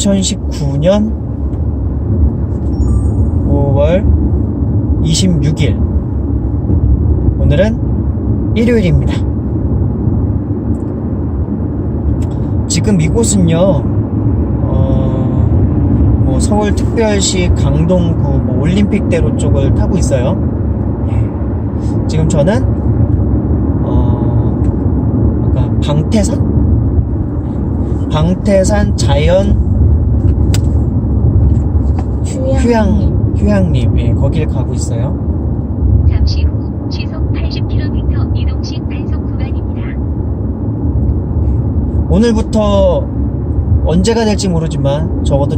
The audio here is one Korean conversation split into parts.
2019년 5월 26일. 오늘은 일요일입니다. 지금 이곳은요, 서울특별시 강동구 올림픽대로 쪽을 타고 있어요. 지금 저는 아까 방태산 자연 휴양림, 거길 가고 있어요. 잠시 후 시속 80km 이동식 단속 구간입니다. 오늘부터 언제가 될지 모르지만 적어도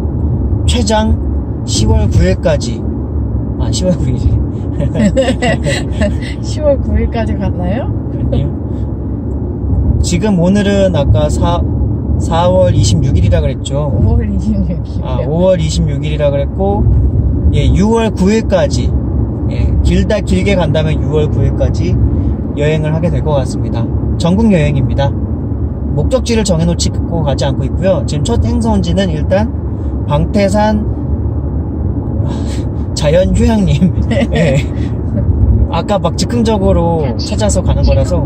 최장 10월 9일까지 10월 9일이 10월 9일까지 갔나요? 아니요. 지금 오늘은 아까 4월 26일이라 그랬죠. 5월 26일. 5월 26일이라 그랬고, 6월 9일까지, 길게 간다면 6월 9일까지 여행을 하게 될 것 같습니다. 전국 여행입니다. 목적지를 정해놓고 가지 않고 있고요. 지금 첫 행선지는 일단 방태산 자연휴양림. 아까 막 즉흥적으로 찾아서 가는 거라서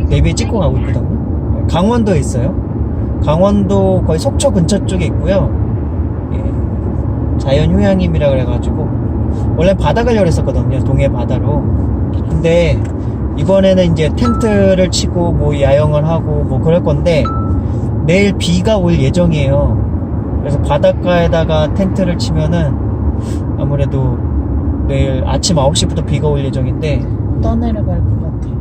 내비에 찍고 가고 있거든요. 강원도에 있어요. 강원도 거의 속초 근처 쪽에 있고요. 자연휴양림이라 그래가지고 원래 바다 가려고 했었거든요. 동해 바다로. 근데 이번에는 이제 텐트를 치고 야영을 하고 그럴 건데 내일 비가 올 예정이에요. 그래서 바닷가에다가 텐트를 치면은 아무래도 내일 아침 9시부터 비가 올 예정인데 떠내려갈 것 같아요.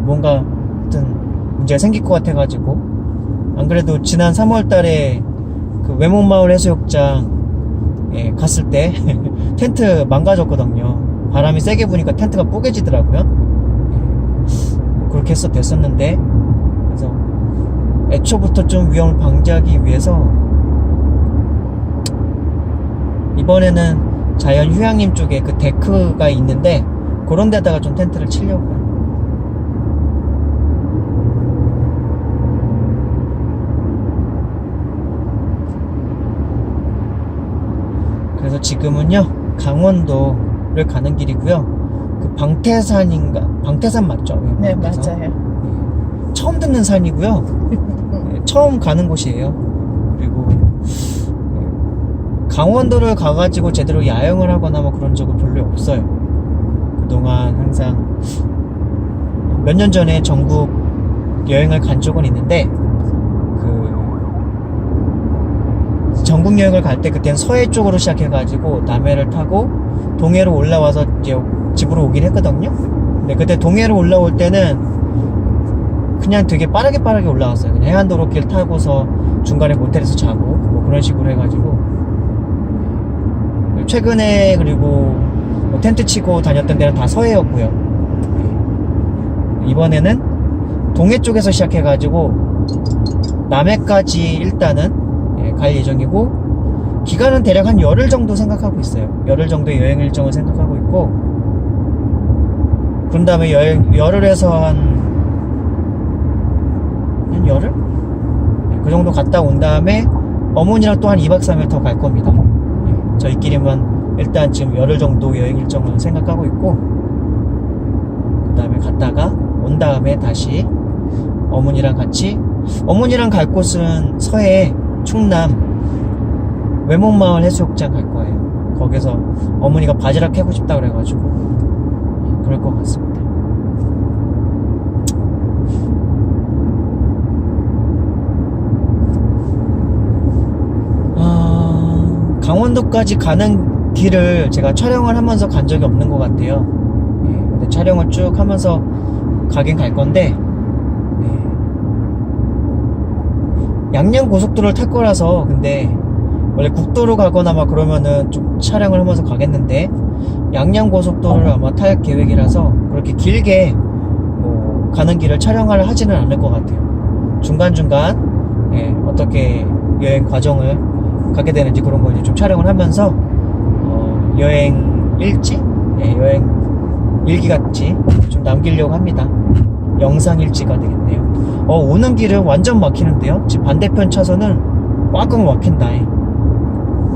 뭔가 하여튼 문제가 생길 것 같아가지고, 안 그래도 지난 3월달에 그 외목마을 해수욕장 갔을 때 텐트 망가졌거든요. 바람이 세게 부니까 텐트가 뽀개지더라고요. 그렇게 해서 됐었는데, 그래서 애초부터 좀 위험을 방지하기 위해서 이번에는 자연휴양림 쪽에 그 데크가 있는데 그런 데다가 좀 텐트를 치려고요. 그래서 지금은요, 강원도를 가는 길이고요. 그 방태산 맞죠? 네, 방태산? 맞아요. 처음 듣는 산이고요. 처음 가는 곳이에요. 그리고 강원도를 가가지고 제대로 야영을 하거나 그런 적은 별로 없어요. 그동안 항상 몇 년 전에 전국 여행을 간 적은 있는데, 전국 여행을 갈 때 그때는 서해 쪽으로 시작해가지고 남해를 타고 동해로 올라와서 이제 집으로 오긴 했거든요. 근데 그때 동해로 올라올 때는 그냥 되게 빠르게 올라왔어요. 그냥 해안도로 길 타고서 중간에 모텔에서 자고 그런 식으로 해가지고, 최근에 그리고 텐트 치고 다녔던 데는 다 서해였고요. 이번에는 동해 쪽에서 시작해가지고 남해까지 일단은 갈 예정이고, 기간은 대략 한 열흘 정도 생각하고 있어요. 열흘 정도의 여행 일정을 생각하고 있고, 그런 다음에 열흘에서 한 열흘? 그 정도 갔다 온 다음에 어머니랑 또 한 2박 3일 더 갈 겁니다. 저희끼리만 일단 지금 열흘 정도 여행 일정을 생각하고 있고, 그 다음에 갔다가 온 다음에 다시 어머니랑 같이, 어머니랑 갈 곳은 서해 충남 외목마을 해수욕장 갈 거예요. 거기서 어머니가 바지락 해고 싶다 그래가지고 그럴 것 같습니다. 강원도까지 가는 길을 제가 촬영을 하면서 간 적이 없는 것 같아요. 근데 촬영을 쭉 하면서 가긴 갈 건데, 양양 고속도로를 탈 거라서. 근데 원래 국도로 가거나 그러면은 좀 촬영을 하면서 가겠는데, 양양 고속도로를 아마 탈 계획이라서 그렇게 길게 가는 길을 촬영을 하지는 않을 것 같아요. 중간중간 어떻게 여행 과정을 가게 되는지 그런 걸 좀 촬영을 하면서 여행 일지? 여행 일기같이 좀 남기려고 합니다. 영상 일지가 되겠네요. 오는 길은 완전 막히는데요. 지금 반대편 차선은 꽉꽉 막힌다.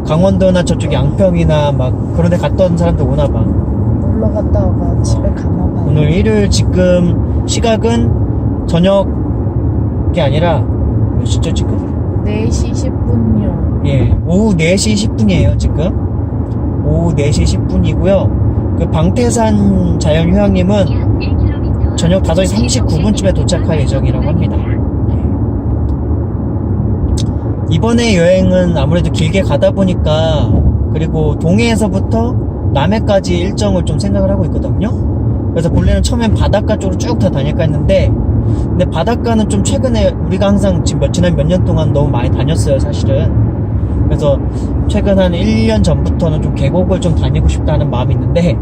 강원도나 저쪽 양평이나 막 그런 데 갔던 사람들 오나 봐. 놀러 갔다 와가 집에 가나 봐요. 오늘 일요일 지금 시각은 저녁이 아니라 몇 시죠 지금? 4시 10분이요. 예, 오후 4시 10분이에요 지금. 오후 4시 10분이고요. 그 방태산 자연휴양림은 약 1km 저녁 5시 39분쯤에 도착할 예정이라고 합니다. 이번에 여행은 아무래도 길게 가다 보니까, 그리고 동해에서부터 남해까지 일정을 좀 생각을 하고 있거든요. 그래서 본래는 처음엔 바닷가 쪽으로 쭉 다 다닐까 했는데, 근데 바닷가는 좀 최근에 우리가 항상 지금 지난 몇 년 동안 너무 많이 다녔어요 사실은. 그래서 최근 한 1년 전부터는 좀 계곡을 좀 다니고 싶다는 마음이 있는데,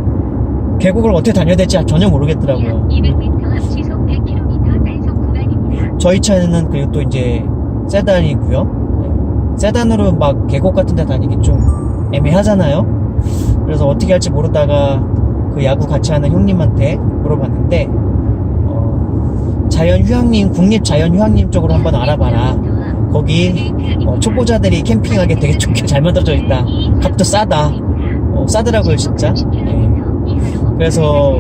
계곡을 어떻게 다녀야 될지 전혀 약 모르겠더라고요. 200m 앞 시속 100km 단속 구간입니다. 저희 차는 그리고 또 이제 세단이고요. 세단으로 막 계곡 같은 데 다니기 좀 애매하잖아요. 그래서 어떻게 할지 모르다가 그 야구 같이 하는 형님한테 물어봤는데, 자연휴양림, 국립자연휴양림 쪽으로 한번 알아봐라. 거기 초보자들이 캠핑하기 되게 좋게 잘 만들어져 있다. 값도 싸다. 싸더라고요 진짜. 예. 그래서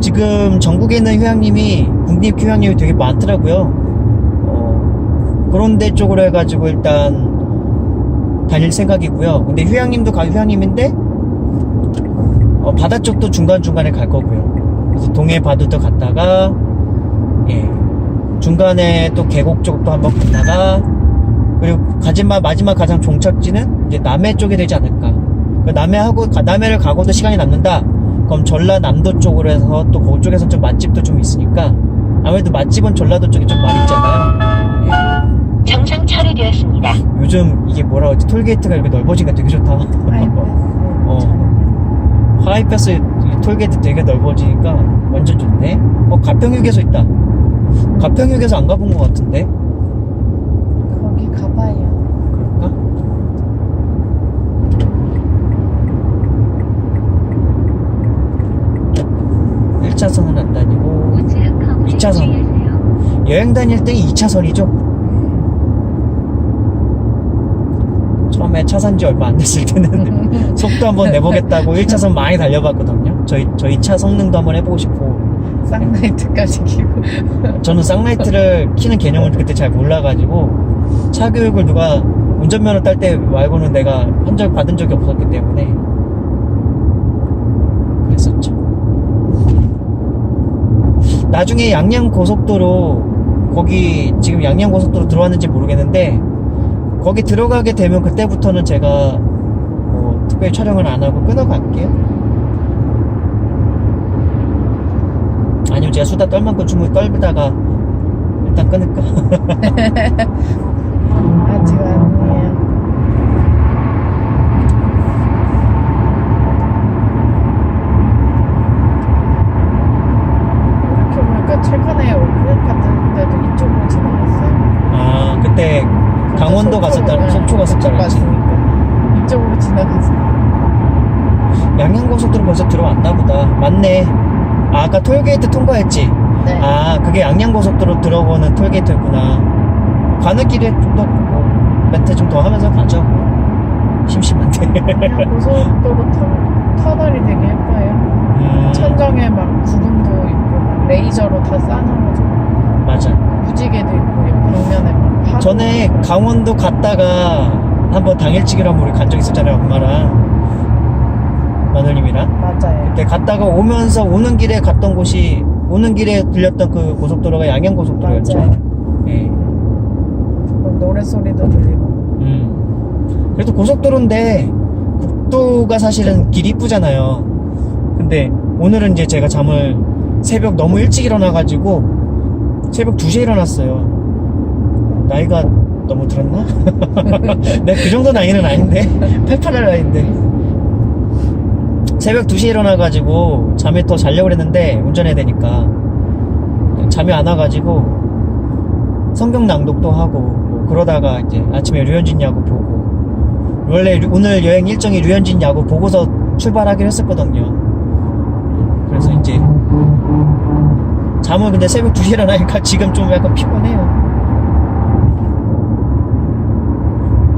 지금 전국에 있는 휴양림이, 국립휴양림이 되게 많더라고요. 그런 데 쪽으로 해가지고 일단 다닐 생각이고요. 근데 휴양림도 휴양림인데 바다 쪽도 중간중간에 갈 거고요. 그래서 동해 바다도 갔다가, 예, 중간에 또 계곡 쪽도 한번 갔다가, 그리고 마지막 가장 종착지는 이제 남해 쪽이 되지 않을까. 남해를 가고도 시간이 남는다. 그럼 전라남도 쪽으로 해서 또 그쪽에서 좀 맛집도 좀 있으니까, 아무래도 맛집은 전라도 쪽이 좀 많이 있잖아요. 예. 정상 처리되었습니다. 요즘 이게 뭐라 그러지? 톨게이트가 이렇게 넓어지니까 되게 좋다. 하이패스 톨게이트 되게 넓어지니까 완전 좋네. 가평휴게소 있다. 가평휴게소 안 가본 것 같은데? 거기 가봐요. 그럴까? 일차선은 안 다니고 우측 커브에 2차선. 주의하세요. 여행 다닐 때 2차선이죠. 처음에 차 산 지 얼마 안 됐을 때는 속도 한번 내보겠다고 1차선 많이 달려봤거든요. 저희 차 성능도 한번 해보고 싶고. 쌍라이트까지 키고. 저는 쌍라이트를 키는 개념을 그때 잘 몰라가지고, 차 교육을 누가 운전면허 딸 때 말고는 내가 받은 적이 없었기 때문에 그랬었죠. 나중에 양양고속도로, 거기 지금 양양고속도로 들어왔는지 모르겠는데, 거기 들어가게 되면 그때부터는 제가 뭐 특별히 촬영을 안 하고 끊어갈게요. 아니면 제가 수다 떨 만큼 충분히 떨다가 일단 끊을까? 아직 아니에요. 이렇게 보니까 최근에 월클 같은 데도 이쪽으로 지나갔어요. 아, 그때 강원도 갔었다, 속초 갔었다 그랬지. 이쪽으로 지나갔어요. 양양고속도로 벌써 들어왔나 보다. 맞네. 아, 아까 톨게이트 통과했지? 네. 아, 그게 양양고속도로 들어오는 톨게이트였구나. 가는 길에 좀 더, 멘트 좀 더 하면서 가죠. 심심한데. 그냥 고속도로 터널이 되게 예뻐요. 천정에 막 구름도 있고 막 레이저로 다 쌓아놔가지고 맞아. 무지개도 있고 벽면에 막 파도 전에 있고. 강원도 갔다가 한번 당일치기로 한번 우리 간 적 있었잖아요. 엄마랑 마누님이랑. 맞아요. 그때 갔다가 오면서 오는 길에 갔던 곳이, 오는 길에 들렸던 그 고속도로가 양양고속도로였죠. 맞아요. 예. 노래소리도 들리고. 그래도 고속도로인데 국도가 사실은 길이 이쁘잖아요. 근데 오늘은 이제 제가 잠을 새벽 너무 일찍 일어나가지고 새벽 2시에 일어났어요. 나이가 너무 들었나? 내가 그 정도 나이는 아닌데 88할 나이인데 새벽 2시에 일어나가지고 잠에 더 자려고 그랬는데 운전해야 되니까 잠이 안 와가지고 성경 낭독도 하고 뭐 그러다가 이제 아침에 류현진 야구 보고, 원래 오늘 여행 일정이 류현진 야구 보고서 출발하기로 했었거든요. 그래서 이제 잠을 근데 새벽 2시에 일어나니까 지금 좀 약간 피곤해요.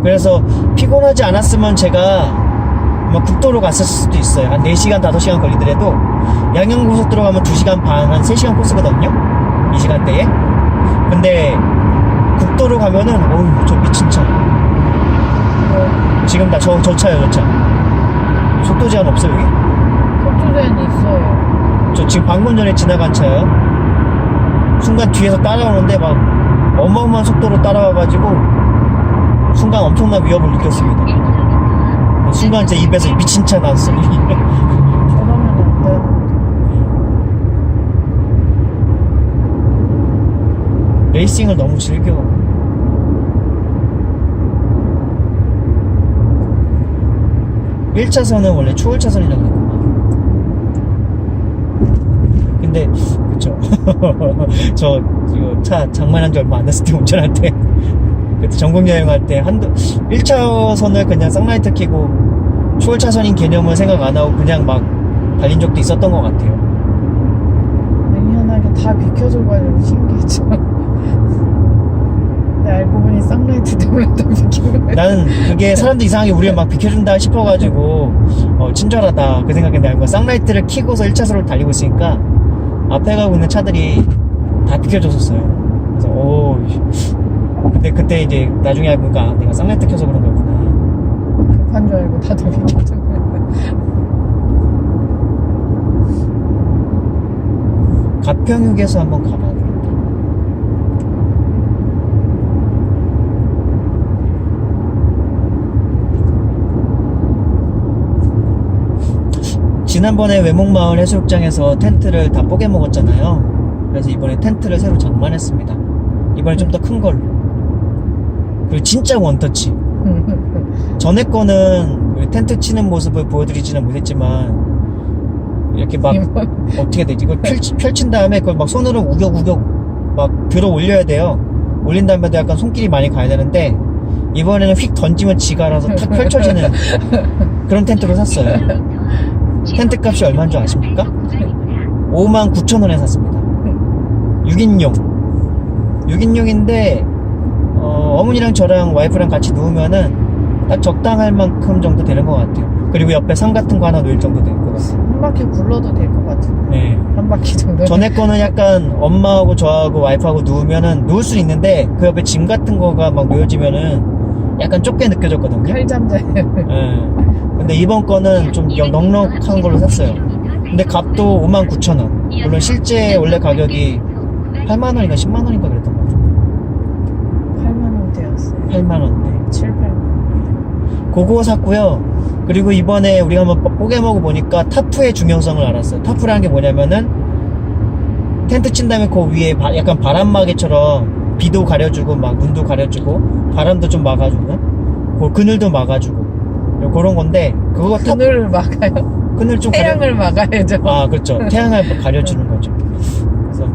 그래서 피곤하지 않았으면 제가 막 국도로 갔을 수도 있어요. 한 4시간, 5시간 걸리더라도 양양고속도로 가면 2시간 반, 한 3시간 코스거든요. 이 시간대에. 근데 국도로 가면은 어우 저 미친 차. 지금 나 저 차요, 저 차. 속도 제한 없어요, 여기? 속도 제한 있어요. 저 지금 방금 전에 지나간 차예요. 순간 뒤에서 따라오는데 막 어마어마한 속도로 따라와가지고 순간 엄청난 위협을 느꼈습니다. 1km 순간 제 입에서 미친 차 나왔어요. 저러면 안 되는데. 레이싱을 너무 즐겨. (1차선은) 원래 추월차선이라고 그랬구나. 근데 그쵸. 저 이거 차 장만한 지 얼마 안 됐을 때 운전할 때 그때 전국 여행할 때 1차선을 그냥 쌍라이트 켜고 추월차선인 개념을 생각 안 하고 그냥 막 달린 적도 있었던 것 같아요. 냉연하게 다 비켜줘가지고 신기했죠. 근데 알고 보니 쌍라이트 때문에 다 비킨 거예요. 나는 그게 사람들 이상하게 우리를 막 비켜준다 싶어가지고 친절하다 그 생각했는데 알고 쌍라이트를 켜고서 1차선으로 달리고 있으니까 앞에 가고 있는 차들이 다 비켜줬었어요. 그래서 근데 그때 이제 나중에 알고 보니까 내가 쌍라이트 켜서 그런 거구나. 급한 줄 알고 다들 비켜준 거예요. 가평역에서 한번 가봐야 되겠다. 지난번에 외목마을 해수욕장에서 텐트를 다 뽀개 먹었잖아요. 그래서 이번에 텐트를 새로 장만했습니다. 이번에 좀 더 큰 걸로. 그리고 진짜 원터치. 전에 거는 우리 텐트 치는 모습을 보여드리지는 못했지만 이렇게 막 어떻게 되지? 이걸 펼친 다음에 그걸 막 손으로 우격우격 막 들어 올려야 돼요. 올린 다음에도 약간 손길이 많이 가야 되는데 이번에는 휙 던지면 지가 알아서 탁 펼쳐지는 그런 텐트를 샀어요. 텐트 값이 얼마인 줄 아십니까? 59,000원에 샀습니다. 6인용 6인용인데 어머니랑 저랑 와이프랑 같이 누우면은 딱 적당할 만큼 정도 되는 것 같아요. 그리고 옆에 상 같은 거 하나 놓을 정도 될 것 같아요. 한 바퀴 굴러도 될 것 같아요. 네. 한 바퀴 정도. 전에 거는 약간 엄마하고 저하고 와이프하고 누우면은 누울 수 있는데 그 옆에 짐 같은 거가 막 놓여지면은 약간 좁게 느껴졌거든요. 칼잠자예요. 예. 근데 이번 거는 좀 넉넉한 걸로 샀어요. 근데 값도 59,000원. 물론 실제 원래 가격이 8만원인가 10만원인가 그랬던 것 같아요. 8만원 되었어요. 8만원. 7, 8만원. 그거 샀고요. 그리고 이번에 우리가 한번 뽀개 먹어 보니까 타프의 중요성을 알았어요. 타프라는 게 뭐냐면은 텐트 친 다음에 그 위에 약간 바람막이처럼 비도 가려주고 막 눈도 가려주고 바람도 좀 막아주고 그 그늘도 막아주고 그런 건데 그거 그늘을 막아요? 그늘 좀 태양을 막아야죠. 아 그렇죠. 태양을 가려주는 거죠. 그래서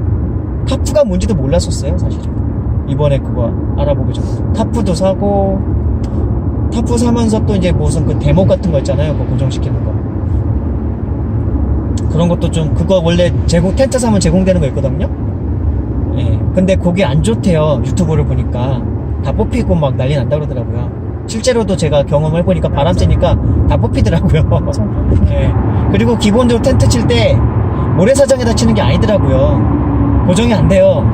타프가 뭔지도 몰랐었어요 사실은. 이번에 그거 알아보기 전에 타프도 사고 타프 사면서 또 이제 무슨 그 대목 같은 거 있잖아요. 그거 고정시키는 거. 그런 것도 좀 그거 원래 텐트 사면 제공되는 거 있거든요. 예. 근데 그게 안 좋대요. 유튜브를 보니까 다 뽑히고 막 난리 난다 그러더라고요. 실제로도 제가 경험을 해보니까 바람 쐬니까 다 뽑히더라고요. 예. 그리고 기본적으로 텐트 칠 때 모래사장에다 치는 게 아니더라고요. 고정이 안 돼요.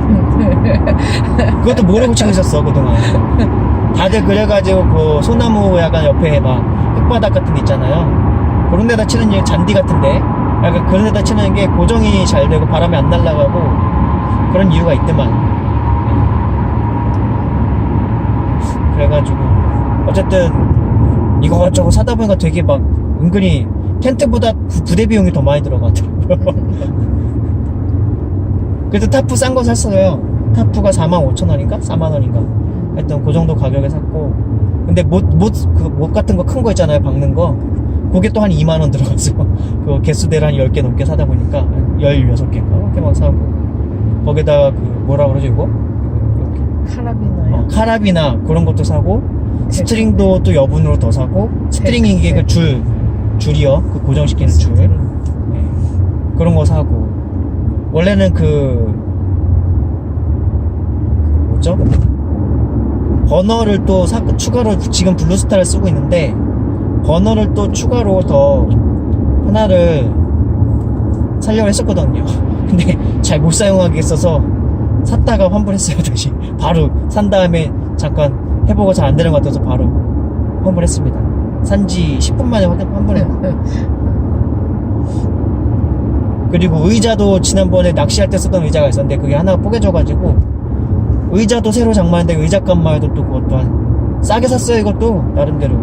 그것도 모르고 치고 있었어 그동안. 다들 그래가지고 그 소나무 약간 옆에 막 흙바닥 같은 데 있잖아요. 그런 데다 치는 게 잔디 같은데 약간 그런 데다 치는 게 고정이 잘 되고 바람이 안 날아가고 그런 이유가 있더만. 그래가지고 어쨌든 이거저거 사다 보니까 되게 막 은근히 텐트보다 부대 비용이 더 많이 들어가더라고요. 그래도 타프 싼 거 샀어요. 타프가 45,000원인가? 4만원인가? 하여튼 그 정도 가격에 샀고 근데 못 같은 거 큰 거 있잖아요. 박는 거 그게 또 한 2만원 들어갔어. 그 개수대로 한 10개 넘게 사다 보니까 16개인가 그렇게 막 사고 거기다가 그 뭐라 그러죠 이거? 카라비나요? 카라비나 그런 것도 사고 스트링도 또 여분으로 더 사고 스트링이 이게 그 줄이요. 그 고정시키는 줄. 네. 그런 거 사고 원래는 뭐죠? 버너를 또 추가로 지금 블루스타를 쓰고 있는데 버너를 또 추가로 더 하나를 살려고 했었거든요. 근데 잘 못 사용하겠어서 샀다가 환불했어요. 다시 바로 산 다음에 잠깐 해보고 잘 안 되는 것 같아서 바로 환불했습니다. 산지 10분 만에 환불해요. 그리고 의자도 지난번에 낚시할 때 쓰던 의자가 있었는데 그게 하나가 뽀개져가지고 의자도 새로 장만했는데 의자값만 해도 또 그것도 한 싸게 샀어요. 이것도 나름대로.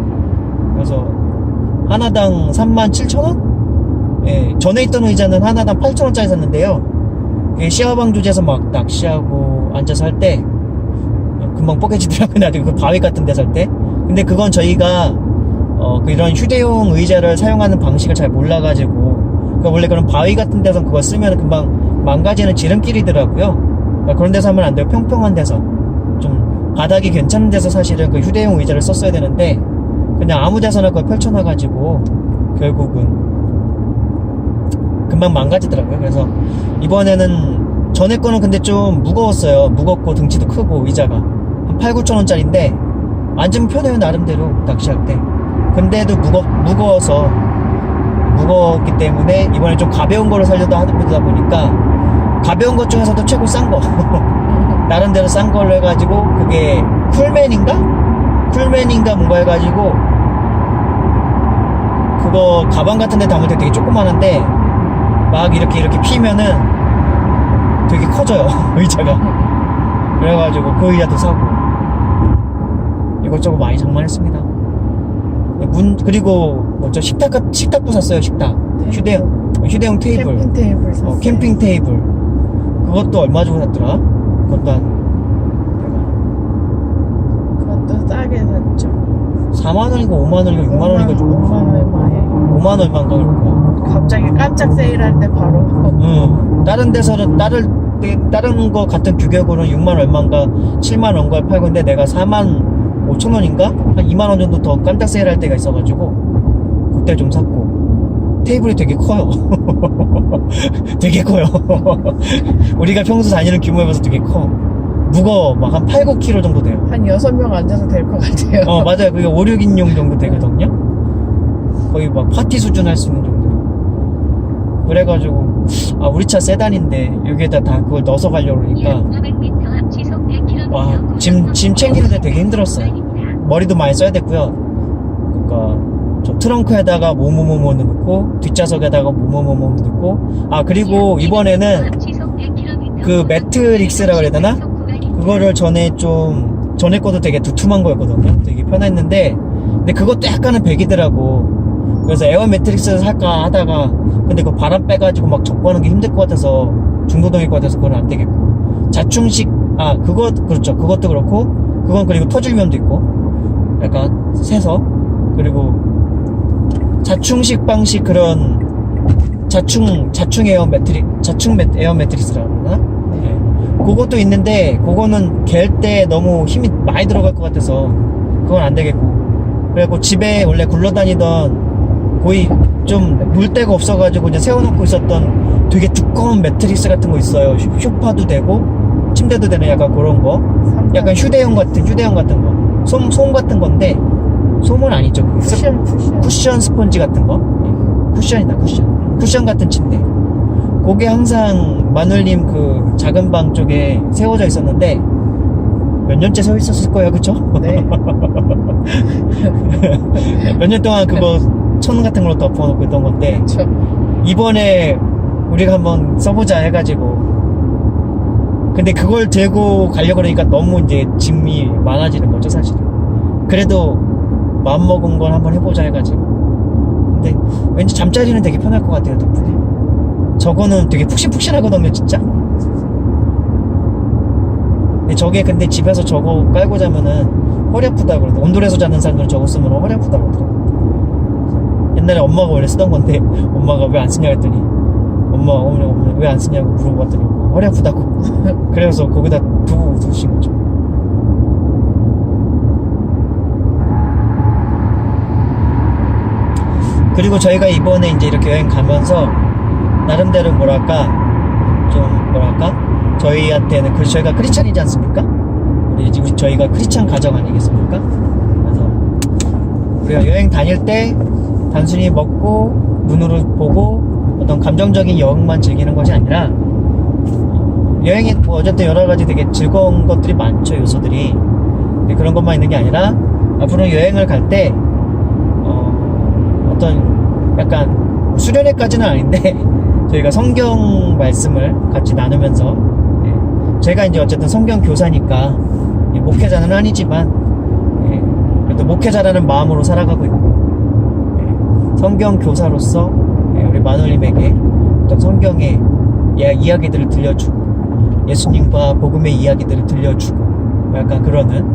그래서 하나당 37,000원? 예, 전에 있던 의자는 하나당 8,000원짜리 샀는데요. 그게 시야방 조제에서 막 낚시하고 앉아서 할 때 금방 뽀개지더라고요. 나중에 그 바위 같은 데 살 때. 근데 그건 저희가 이런 휴대용 의자를 사용하는 방식을 잘 몰라가지고 그러니까 원래 그런 바위 같은 데서 그거 쓰면 금방 망가지는 지름길이더라고요. 그러니까 그런 데서 하면 안 돼요. 평평한 데서 좀 바닥이 괜찮은 데서 사실은 그 휴대용 의자를 썼어야 되는데 그냥 아무 데서나 그걸 펼쳐놔가지고 결국은 금방 망가지더라고요. 그래서 이번에는 전에 거는 근데 좀 무거웠어요. 무겁고 등치도 크고 의자가 한 8,000~9,000원짜리인데 앉으면 편해요. 나름대로 낚시할 때. 근데도 무거워서 무겁기 때문에 이번에 좀 가벼운 거를 살려다 하다 보니까 가벼운 것 중에서도 최고 싼 거 나름대로 싼 걸로 해가지고 그게 쿨맨인가 뭔가 해가지고 그거 가방 같은 데 담을 때 되게 조그만한데 막 이렇게 피면은 되게 커져요. 의자가. 그래가지고 그 의자도 사고 이것저것 많이 장만했습니다. 그리고 뭐죠 식탁도 샀어요. 식탁. 휴대용 테이블. 캠핑 테이블 샀어요. 캠핑 테이블. 그것도 얼마 주고 샀더라? 그것도 그것도 싸게 샀죠. 4만원이고 5만원이고 6만원이고 5만 얼마에. 5만 얼마인가 그럴 거야. 갑자기 깜짝 세일할 때 바로. 응. 다른 데서는 다른 거 같은 규격으로는 6만 얼마인가 7만 원가 팔고 있는데 내가 4만 5천 원인가? 한 2만 원 정도 더 깜짝 세일할 때가 있어가지고 그때 좀 샀고 테이블이 되게 커요. 되게 커요. 우리가 평소 다니는 규모에 비해서 되게 커. 무거워. 막 한 8~9kg 정도 돼요. 한 6명 앉아서 될 것 같아요. 맞아요. 그게 5~6인용 정도 되거든요. 거의 막 파티 수준 할 수 있는 정도. 그래가지고 우리 차 세단인데 여기에다 다 그걸 넣어서 가려고 그러니까 와 짐 챙기는데 되게 힘들었어요. 머리도 많이 써야 됐고요. 그러니까 저 트렁크에다가 뭐뭐뭐 넣고 뒷좌석에다가 뭐뭐뭐 넣고 그리고 이번에는 그 매트릭스라고 해야 되나? 그거를 전에 것도 되게 두툼한 거였거든요. 되게 편했는데 근데 그것도 약간은 배기더라고. 그래서 에어 매트릭스를 살까 하다가 근데 그 바람 빼가지고 막 접근하는 게 힘들 것 같아서 중도동일 것 같아서 그건 안 되겠고 자충식 그렇죠. 그것도 그렇고 그건 그리고 터질면도 있고 약간 세서 그리고 자충식 방식 그런 자충 에어 매트릭스라고 하나? 네. 그것도 있는데 그거는 갤 때 너무 힘이 많이 들어갈 것 같아서 그건 안 되겠고 그래갖고 집에 원래 굴러다니던 거의 좀 물데가 없어가지고 그냥 세워놓고 있었던 되게 두꺼운 매트릭스 같은 거 있어요. 쇼파도 되고 침대도 되는 약간 그런 거 약간 휴대용 같은 거 솜 같은 건데 솜은 아니죠. 쿠션 스펀지 같은 거 쿠션이다. 쿠션 같은 침대 그게 항상 마눌님 그 작은 방 쪽에 세워져 있었는데 몇 년째 서 있었을 거예요. 그쵸? 네. 몇 년 동안 그거 천 같은 걸로 덮어놓고 있던 건데 그쵸. 이번에 우리가 한번 써보자 해가지고 근데 그걸 들고 가려고 그러니까 너무 이제 짐이 많아지는 거죠 사실은. 그래도 마음먹은 걸 한번 해보자 해가지고 근데 왠지 잠자리는 되게 편할 것 같아요 덕분에. 저거는 되게 푹신푹신하거든요 진짜. 근데 집에서 저거 깔고 자면은 허리 아프다고 그러더라고요. 온돌에서 자는 사람들은 저거 쓰면 허리 아프다고 그러더라고요. 옛날에 엄마가 원래 쓰던 건데 엄마가 왜 안 쓰냐 했더니 어머니 왜 안 쓰냐고 물어봤더니 허리 아프다고. 그래서 거기다 두고 두신 거죠. 그리고 저희가 이번에 이제 이렇게 여행 가면서 나름대로 저희한테는 저희가 크리스찬이지 않습니까? 이제 저희가 크리스찬 가정 아니겠습니까? 그래서 우리가 여행 다닐 때 단순히 먹고 눈으로 보고 어떤 감정적인 여행만 즐기는 것이 아니라 여행이 뭐 어쨌든 여러 가지 되게 즐거운 것들이 많죠, 요소들이. 근데 그런 것만 있는 게 아니라 앞으로 여행을 갈 때 어떤 약간 수련회까지는 아닌데 저희가 성경 말씀을 같이 나누면서 제가 이제 어쨌든 성경 교사니까 목회자는 아니지만 그래도 목회자라는 마음으로 살아가고 있고 성경 교사로서 우리 마누님에게 어떤 성경의 이야기들을 들려주고 예수님과 복음의 이야기들을 들려주고 약간 그러는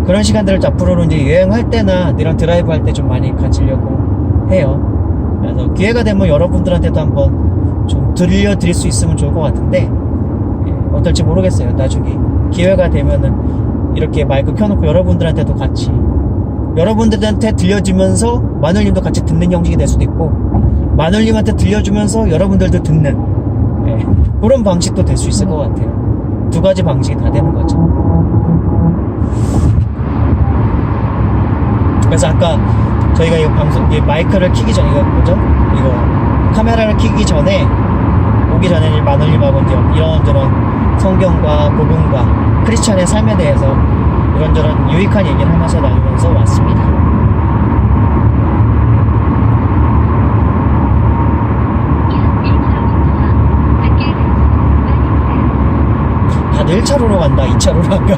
그런 시간들을 앞으로는 이제 여행할 때나 이런 드라이브 할 때 좀 많이 가지려고 해요. 그래서 기회가 되면 여러분들한테도 한번 좀 들려드릴 수 있으면 좋을 것 같은데 어떨지 모르겠어요. 나중에 기회가 되면은 이렇게 마이크 켜놓고 여러분들한테도 같이 여러분들한테 들려주면서 마늘님도 같이 듣는 형식이 될 수도 있고 마늘님한테 들려주면서 여러분들도 듣는 그런 방식도 될 수 있을 것 같아요. 두 가지 방식이 다 되는 거죠. 그래서 아까 저희가 이거 방송, 마이크를 켜기 전에, 이거 뭐죠? 이거 카메라를 켜기 전에, 오기 전에 마눌님하고 이제 이런저런 성경과 복음과 크리스찬의 삶에 대해서 이런저런 유익한 얘기를 하면서 나누면서 왔습니다. 다들 1차로로 간다, 2차로로 안 가.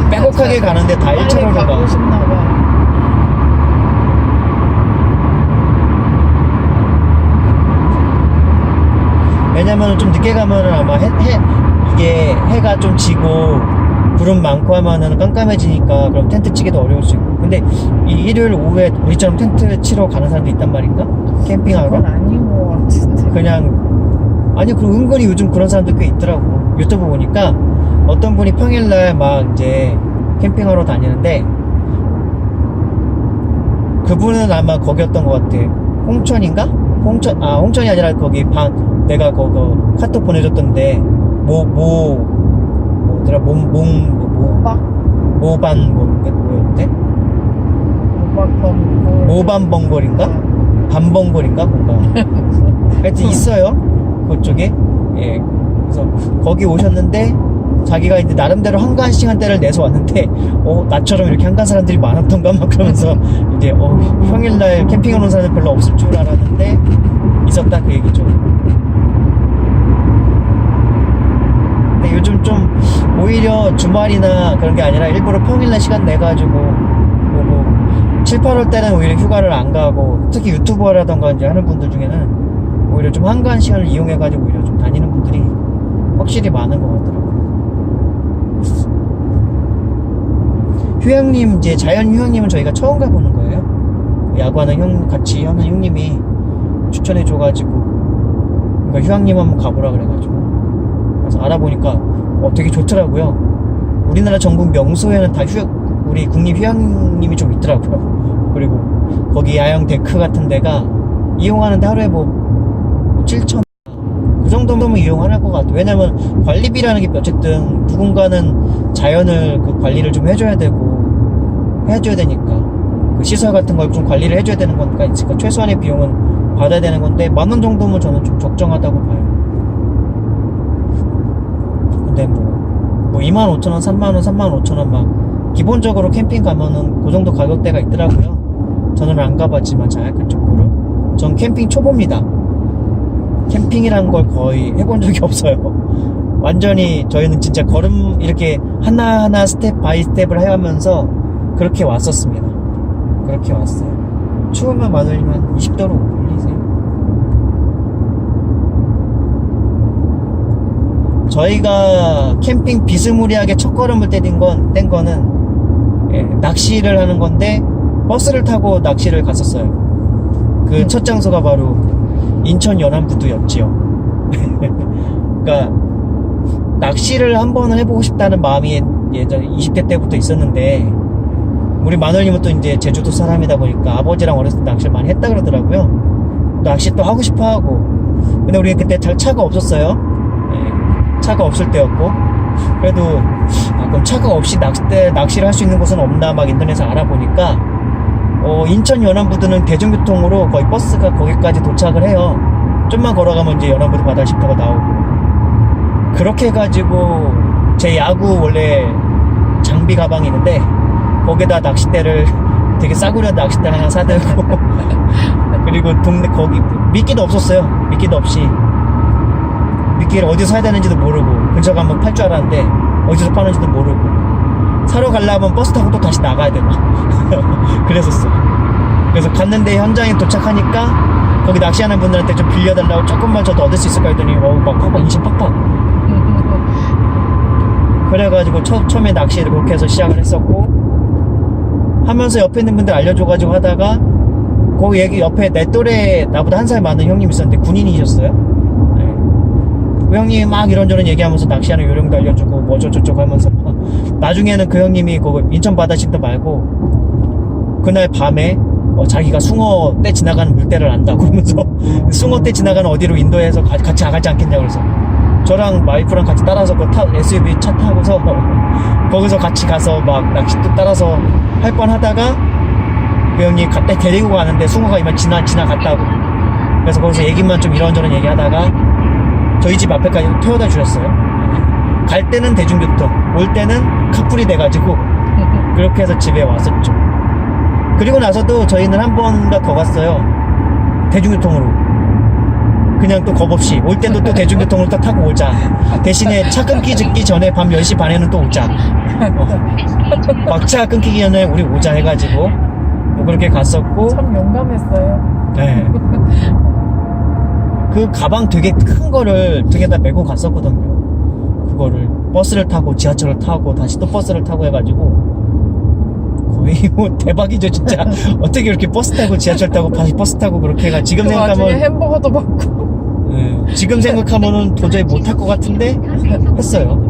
빼곡하게 가는데 다 1차로로 가. 가고 싶나봐. 왜냐면 좀 늦게 가면은 아마 이게 해가 좀 지고 구름 많고 하면은 깜깜해지니까 그럼 텐트 치기도 어려울 수 있고. 근데 이 일요일 오후에 우리처럼 텐트 치러 가는 사람도 있단 말인가? 캠핑하러? 그건 아닌 것 같은데. 그냥 아니 그 은근히 요즘 그런 사람들 꽤 있더라고. 유튜브 보니까 어떤 분이 평일날 막 이제 캠핑하러 다니는데 그분은 아마 거기였던 것 같아. 홍천인가? 홍천이 아니라 거기 내가 그거 카톡 보내줬던데 뭐더라 뭐였대? 모반벙벌인가? 반벙벌인가 뭔가 하여튼 있어요 그쪽에. 예, 그래서 거기 오셨는데 자기가 이제 나름대로 한가한 시간대를 내서 왔는데 나처럼 이렇게 한가한 사람들이 많았던가 막 그러면서 이제 평일날 캠핑을 온 사람들 별로 없을 줄 알았는데 있었다 그 얘기죠. 근데 요즘 좀 오히려 주말이나 그런 게 아니라 일부러 평일날 시간 내가지고 오고 7, 8월 때는 오히려 휴가를 안 가고 특히 유튜버라던가 이제 하는 분들 중에는 오히려 좀 한가한 시간을 이용해가지고 오히려 좀 다니는 분들이 확실히 많은 것 같더라고요. 휴양님, 이제 자연 휴양님은 저희가 처음 가보는 거예요. 야구하는 같이 하는 형님이 추천해줘가지고, 그러니까 휴양님 한번 가보라 그래가지고. 그래서 알아보니까, 되게 좋더라고요. 우리나라 전국 명소에는 다 우리 국립 휴양님이 좀 있더라고요. 그리고 거기 야영 데크 같은 데가 이용하는데 하루에 뭐 7,000, 그 정도면 이용할 것 같아요. 왜냐면 관리비라는 게 어쨌든 누군가는 자연을 그 관리를 좀 해줘야 되니까 그 시설 같은 걸 좀 관리를 해줘야 되는 거니까 최소한의 비용은 받아야 되는 건데 10,000원 정도면 저는 좀 적정하다고 봐요. 근데 뭐 25,000원, 30,000원, 35,000원 막 기본적으로 캠핑 가면은 그 정도 가격대가 있더라고요. 저는 안 가봤지만 잘 그쪽으로. 전 캠핑 초보입니다. 캠핑이란 걸 거의 해본 적이 없어요. 완전히 저희는 진짜 이렇게 하나하나 스텝 바이 스텝을 해가면서 그렇게 왔었습니다. 그렇게 왔어요. 추우면 마늘이면 20도로 올리세요. 저희가 캠핑 비스무리하게 첫걸음을 뗀 거는 낚시를 하는 건데 버스를 타고 낚시를 갔었어요. 그 첫 장소가 바로 인천 연안부두였지요. 그러니까 낚시를 한 번은 해보고 싶다는 마음이 예전 20대 때부터 있었는데 우리 마늘님은 또 이제 제주도 사람이다 보니까 아버지랑 어렸을 때 낚시를 많이 했다 그러더라고요. 낚시 또 하고 싶어 하고. 근데 우리 그때 차가 없었어요. 차가 없을 때였고 그래도 그럼 차가 없이 낚시를 할 수 있는 곳은 없나 막 인터넷에 알아보니까 인천 연안부두는 대중교통으로 거의 버스가 거기까지 도착을 해요. 좀만 걸어가면 이제 연안부두 바다 쉼터가 나오고, 그렇게 해가지고 제 야구 원래 장비 가방이 있는데 거기다 낚싯대를 되게 싸구려 낚싯대 하나 사들고 그리고 동네 거기 미끼도 없었어요. 미끼도 없이 미끼를 어디서 사야 되는지도 모르고 근처 가면 팔 줄 알았는데 어디서 파는지도 모르고 사러 가려면 버스 타고 또 다시 나가야 되고 그랬었어. 그래서 갔는데 현장에 도착하니까 거기 낚시하는 분들한테 좀 빌려달라고 조금만 저도 얻을 수 있을까 했더니 막 팍팍 인심 팍팍. 그래가지고 처음에 낚시를 그렇게 해서 시작을 했었고, 하면서 옆에 있는 분들 알려줘가지고 하다가 거기 여기 옆에 내 또래 나보다 한 살 많은 형님 있었는데 군인이셨어요. 네. 그 형님이 막 이런저런 얘기하면서 낚시하는 요령도 알려주고 뭐 저쩌고 하면서 나중에는 그 형님이 거기 인천 바다 쉼터 말고 그날 밤에 자기가 숭어 떼 지나가는 물때를 안다 그러면서 숭어 떼 지나가는 어디로 인도해서 같이 가지 않겠냐 그래서 저랑 와이프랑 같이 따라서 그 SUV 차 타고서 거기서 같이 가서 막 낚싯대 따라서 할 뻔 하다가 그 형님 갑자기 데리고 가는데 숭어가 이만 지나갔다고. 그래서 거기서 얘기만 좀 이런저런 얘기하다가 저희 집 앞에까지 태워다 주셨어요. 갈 때는 대중교통, 올 때는 카풀이 돼가지고 그렇게 해서 집에 왔었죠. 그리고 나서도 저희는 한 번가 더 갔어요. 대중교통으로. 그냥 또 겁없이 올 때도 또 대중교통을 또 타고 오자. 대신에 차 끊기 전에 밤 10시 반에는 또 오자. 막차 끊기기 전에 우리 오자 해가지고 뭐 그렇게 갔었고. 참 용감했어요. 네. 그 가방 되게 큰 거를 등에다 메고 갔었거든요. 그거를 버스를 타고 지하철을 타고 다시 또 버스를 타고 해가지고 거의 뭐 대박이죠 진짜. 어떻게 이렇게 버스 타고 지하철 타고 다시 버스 타고 그렇게 해가 지금 그 와중에 생각하면 햄버거도 먹고. 네, 지금 생각하면은 도저히 못할 것 같은데 했어요.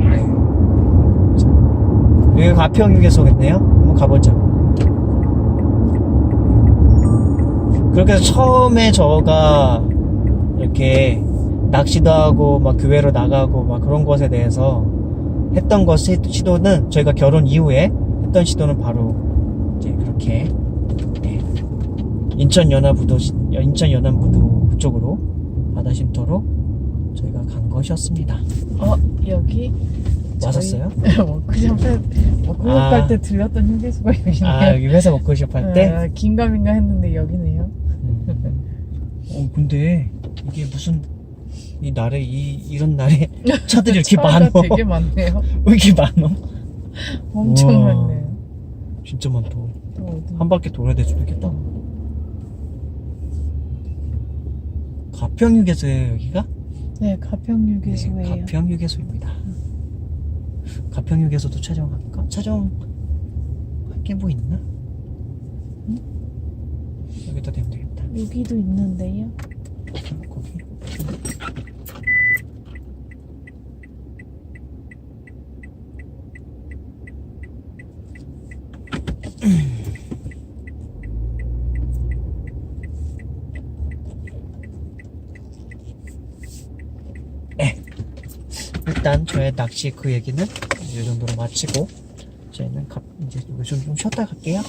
여기 가평휴게소겠네요. 한번 가보자. 그렇게 해서 처음에 저가 이렇게 낚시도 하고 막 교회로 나가고 막 그런 것에 대해서 했던 시도는 저희가 결혼 이후에 했던 시도는 바로 이제 그렇게 인천 연안부두 그쪽으로 바다 쉼터로 저희가 간 것이었습니다. 여기 왔었어요? 워크숍 할 때 들렸던 휴게소가 여기네요. 여기 회사 워크숍 할 때? 긴가민가 했는데 여기네요. 근데 이게 무슨 이 날에 이런 날에 차들이 이렇게 차가 많어. 되게 많네요. 왜 이렇게 많어? 엄청 우와. 많네요. 진짜 많다. 또 어디? 한 바퀴 돌아야 될 수도 있겠다. 가평휴게소예요 여기가? 네, 가평휴게소예요. 네, 가평휴게소입니다. 가평휴게소도 촬영할까? 촬영할 게 뭐 있나? 응? 여기다 대면 되겠다. 여기도 있는데요. 거기. 네. 일단 저의 낚시 그 얘기는 이 정도로 마치고 저희는 이제 좀 쉬었다 갈게요.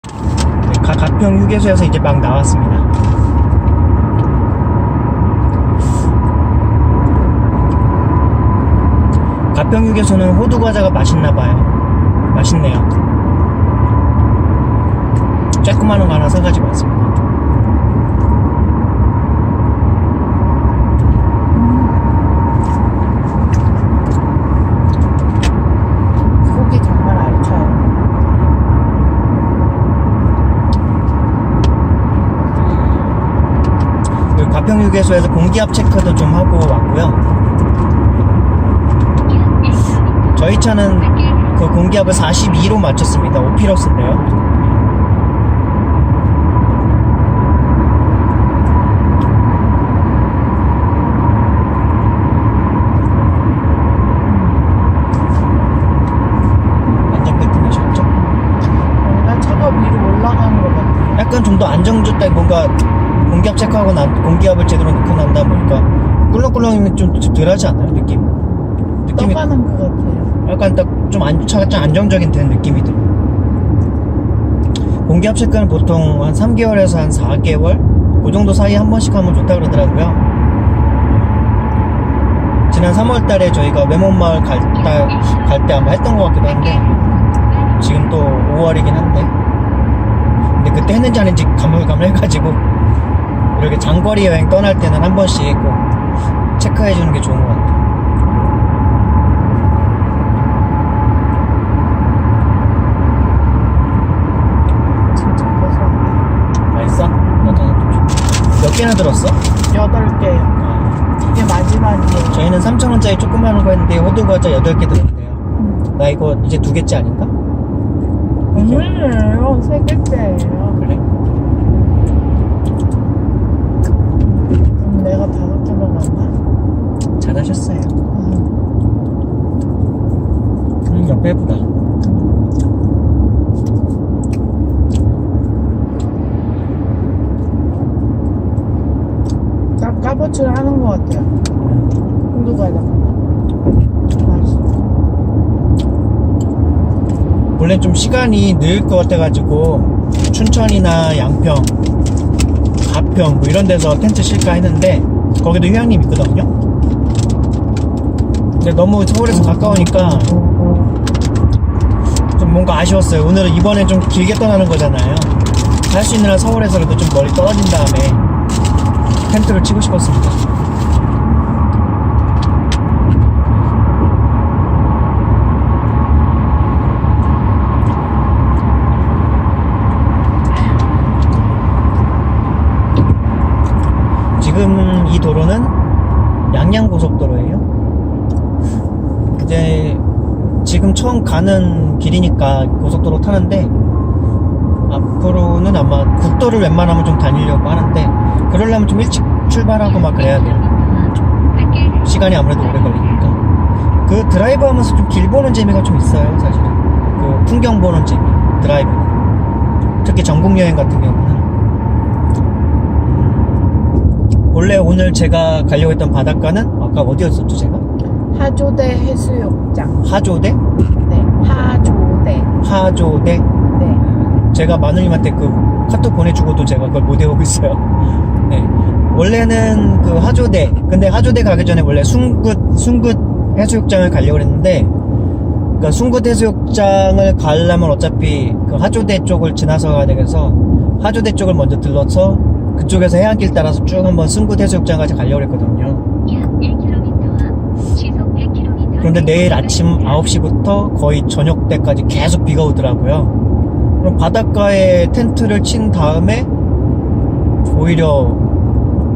네, 가평 휴게소에서 이제 막 나왔습니다. 가평 휴게소는 호두 과자가 맛있나봐요. 맛있네요. 조그마한 거 하나 사가지고 왔습니다. 속이 정말 알차요. 그리고 가평 휴게소에서 공기압 체크도 좀 하고 왔고요. 저희 차는 그 공기압을 42로 맞췄습니다. 오피러스인데요. 완전 매끈하셨죠? 뭔가 차가 위로 올라간 것 같아요. 약간 좀 더 안정적다 뭔가 공기압 체크하고 난 공기압을 제대로 넣고 난 다음 보니까 꿀렁꿀렁이면 좀 덜하지 않아요? 느낌이 떠가는 것 같아요. 약간 딱 차가 좀 안정적인 된 느낌이 들어요. 공기 압착근은 보통 한 3개월에서 한 4개월 그 정도 사이에 한 번씩 하면 좋다 그러더라고요. 지난 3월달에 저희가 외목마을 갈 때 아마 했던 것 같기도 한데, 지금 또 5월이긴 한데, 근데 그때 했는지 안 했는지 가물가물해가지고 이렇게 장거리 여행 떠날 때는 한 번씩 꼭 체크해주는 게 좋은 것 같아요. 진짜 고소한데. 맛있어? 나도 하나 좀 줘. 몇 개나 들었어? 8개요. 아, 이게 마지막이에요. 저희는 3,000원짜리 조그마한 거 했는데 호두과자 8개 들었대요. 나 이거 이제 2개째 아닌가? 아니에요. 3개째예요. 그래? 그럼 내가 5개 먹었나? 잘하셨어요. 옆에 보다. 딱 까보치를 하는 것 같아요. 호두과자. 맛있어. 원래 좀 시간이 늘 것 같아가지고 춘천이나 양평, 가평 뭐 이런 데서 텐트 칠까 했는데 거기도 휴양림 있거든요. 근데 너무 서울에서 가까우니까 좀 뭔가 아쉬웠어요. 오늘은 이번에 좀 길게 떠나는 거잖아요. 할 수 있는 한 서울에서 그래도 좀 멀리 떨어진 다음에 텐트를 치고 싶었습니다. 지금 이 도로는 양양고속도로예요. 이제 지금 처음 가는 길이니까 고속도로 타는데 앞으로는 아마 국도를 웬만하면 좀 다니려고 하는데 그러려면 좀 일찍 출발하고 막 그래야 돼요. 시간이 아무래도 오래 걸리니까. 그 드라이브 하면서 좀 길 보는 재미가 좀 있어요, 사실은. 그 풍경 보는 재미, 드라이브는. 특히 전국 여행 같은 경우는. 원래 오늘 제가 가려고 했던 바닷가는 아까 어디였었죠, 제가? 하조대 해수욕장. 하조대? 네, 하조대. 하조대? 네. 제가 마누님한테 그 카톡 보내주고도 제가 그걸 못 외우고 있어요. 네. 원래는 그 하조대, 근데 하조대 가기 전에 원래 순굿 해수욕장을 가려고 했는데, 그러니까 순굿 해수욕장을 가려면 어차피 그 하조대 쪽을 지나서 가야 되겠어 하조대 쪽을 먼저 들러서 그쪽에서 해안길 따라서 쭉 한번 순굿 해수욕장까지 가려고 했거든요. 약 1km 앞 시속 100km. 그런데 내일 아침 9시부터 거의 저녁 때까지 계속 비가 오더라고요. 그럼 바닷가에 텐트를 친 다음에 오히려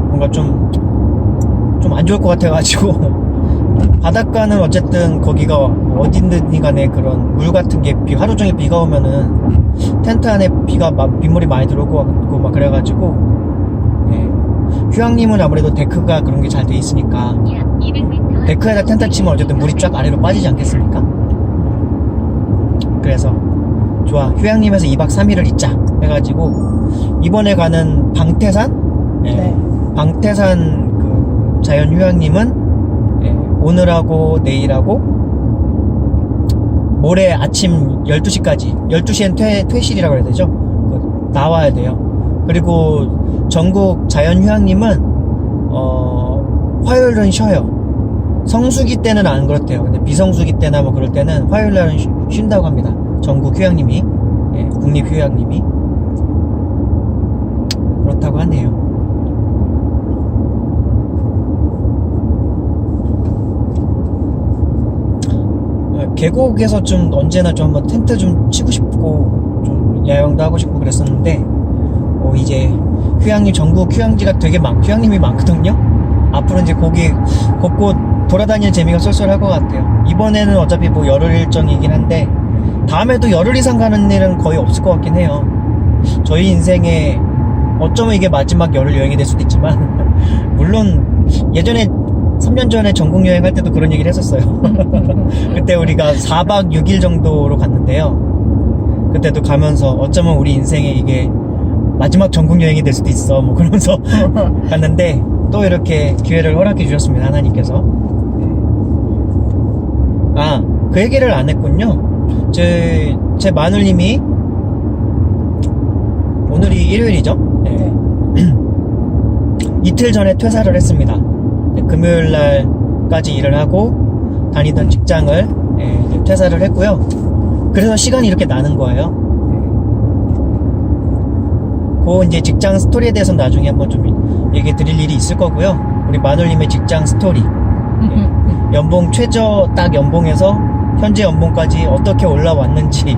뭔가 좀 안 좋을 것 같아가지고 바닷가는 어쨌든 거기가 어딘든 간에 그런 물 같은 게 하루 종일 비가 오면은 텐트 안에 빗물이 많이 들어올 것 같고 막 그래가지고 네. 휴양림은 아무래도 데크가 그런 게 잘 돼 있으니까 약 200m. 데크에다 텐트 치면 어쨌든 물이 쫙 아래로 빠지지 않겠습니까? 그래서 좋아, 휴양림에서 2박 3일을 있자 해가지고 이번에 가는 방태산? 네. 방태산 그 자연휴양림은 오늘하고 내일하고 모레 아침 12시까지 12시엔 퇴실이라고 해야 되죠? 나와야 돼요. 그리고 전국 자연휴양림은 화요일은 쉬어요. 성수기 때는 안 그렇대요. 근데 비성수기 때나 뭐 그럴 때는 화요일날은 쉰다고 합니다. 전국 휴양림이, 국립휴양림이 그렇다고 하네요. 계곡에서 좀 언제나 좀 한번 텐트 좀 치고 싶고 좀 야영도 하고 싶고 그랬었는데 이제 휴양림, 전국 휴양지가 되게 휴양림이 많거든요. 앞으로 이제 거기 곳곳 돌아다니는 재미가 쏠쏠할 것 같아요. 이번에는 어차피 뭐 열흘 일정이긴 한데 다음에도 열흘 이상 가는 일은 거의 없을 것 같긴 해요. 저희 인생에 어쩌면 이게 마지막 열흘 여행이 될 수도 있지만 물론 예전에 3년 전에 전국 여행 할 때도 그런 얘기를 했었어요. 그때 우리가 4박 6일 정도로 갔는데요. 그때도 가면서 어쩌면 우리 인생에 이게 마지막 전국 여행이 될 수도 있어 뭐 그러면서 갔는데 또 이렇게 기회를 허락해 주셨습니다. 하나님께서. 아, 그 얘기를 안 했군요. 제 마눌님이 오늘이 일요일이죠? 네. 이틀 전에 퇴사를 했습니다. 네, 금요일 날까지 일을 하고 다니던 직장을 이제 퇴사를 했고요. 그래서 시간이 이렇게 나는 거예요. 그 이제 직장 스토리에 대해서 나중에 한번 좀 얘기 드릴 일이 있을 거고요. 우리 마눌님의 직장 스토리. 연봉 최저 딱 연봉에서 현재 연봉까지 어떻게 올라왔는지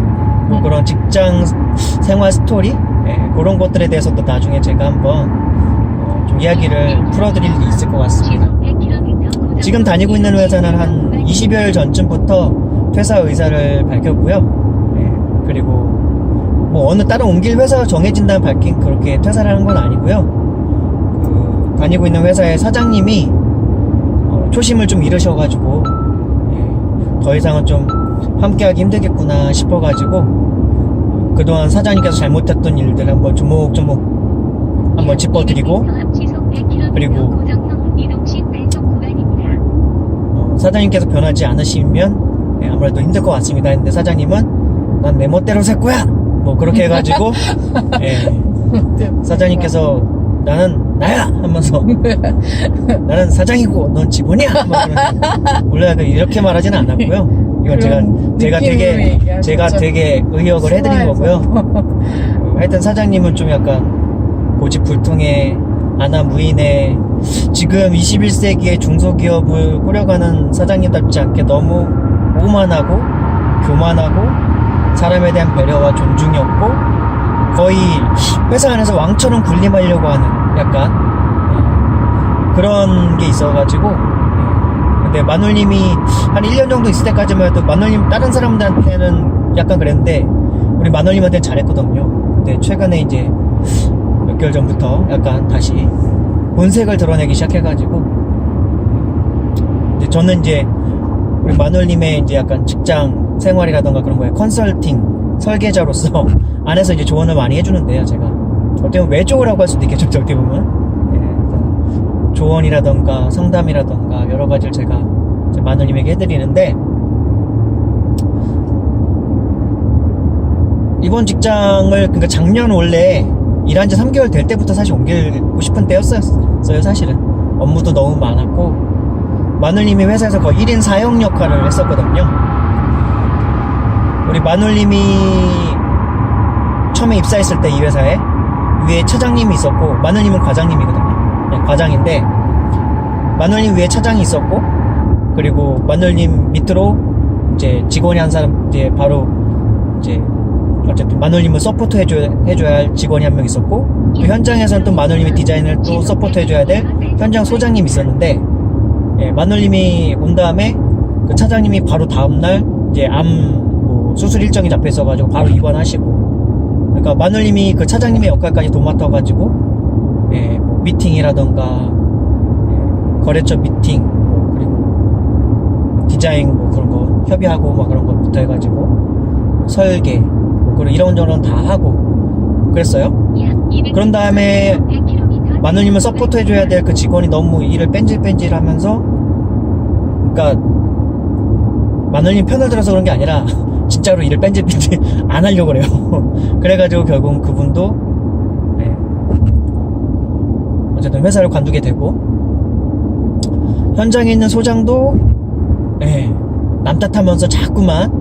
뭐 그런 직장 생활 스토리 그런 것들에 대해서도 나중에 제가 한번 좀 이야기를 풀어드릴 일이 있을 것 같습니다. 지금 다니고 있는 회사는 한 20여일 전쯤부터 퇴사 의사를 밝혔고요. 그리고 뭐 어느 다른 옮길 회사가 정해진다면 밝힌 그렇게 퇴사를 하는 건 아니고요. 다니고 있는 회사의 사장님이 초심을 좀 잃으셔가지고 더 이상은 좀 함께하기 힘들겠구나 싶어가지고 그동안 사장님께서 잘못했던 일들 한번 조목조목 한번 짚어드리고 그리고 사장님께서 변하지 않으시면 아무래도 힘들 것 같습니다 했는데 사장님은 난 내 멋대로 살 거야 뭐 그렇게 해가지고 사장님께서 나는 나야 하면서 나는 사장이고 넌 직원이야 원래 이렇게 말하지는 않았고요. 이건 제가 되게 의역을 해드린 거고요. 하여튼 사장님은 좀 약간 고집불통에 아나무인에 지금 21세기의 중소기업을 꾸려가는 사장님답지 않게 너무 오만하고 교만하고 사람에 대한 배려와 존중이 없고 거의 회사 안에서 왕처럼 군림하려고 하는 약간 그런 게 있어가지고 근데 마눌님이 한 1년 정도 있을 때까지만 해도 마눌님 다른 사람들한테는 약간 그랬는데 우리 마눌님한테는 잘했거든요. 근데 최근에 이제 몇 개월 전부터 약간 다시 본색을 드러내기 시작해가지고 이제 저는 이제 우리 마눌님의 이제 약간 직장 생활이라던가 그런 거에 컨설팅 설계자로서 안에서 이제 조언을 많이 해주는데요. 제가 어떻게 보면 외조라고 할 수도 있겠죠. 어떻게 보면 조언이라던가 상담이라던가 여러 가지를 제가 마눌님에게 해드리는데 이번 직장을 그러니까 작년 원래 일한 지 3개월 될 때부터 사실 옮기고 싶은 때였어요. 사실은 업무도 너무 많았고 마눌님이 회사에서 거의 1인 사역 역할을 했었거든요. 우리 마눌님이 처음에 입사했을 때 이 회사에 위에 차장님이 있었고 마눌님은 과장님이거든요. 과장인데 마눌님 위에 차장이 있었고 그리고 마눌님 밑으로 이제 직원이 한 사람 이제 바로 이제 어쨌든 마눌님을 서포트 해줘야 할 직원이 한 명 있었고 또 현장에서는 또 마눌님의 디자인을 또 서포트 해줘야 될 현장 소장님이 있었는데 마눌님이 온 다음에 그 차장님이 바로 다음날 이제 뭐 수술 일정이 잡혀 있어가지고 바로 입원하시고 그러니까 마눌님이 그 차장님의 역할까지 도맡아가지고 뭐 미팅이라던가 거래처 미팅 뭐 그리고 디자인 뭐 그런 거 협의하고 막 그런 것부터 해가지고 설계 뭐 그런 이런저런 다 하고 그랬어요. 그런 다음에 마눌님을 서포트 해줘야 될 그 직원이 너무 일을 뺀질뺀질 하면서 그러니까 마눌님 편을 들어서 그런 게 아니라 진짜로 일을 뺀질뺀질 안 하려고 그래요. 그래가지고 결국 그분도 어쨌든 회사를 관두게 되고 현장에 있는 소장도 남 탓하면서 자꾸만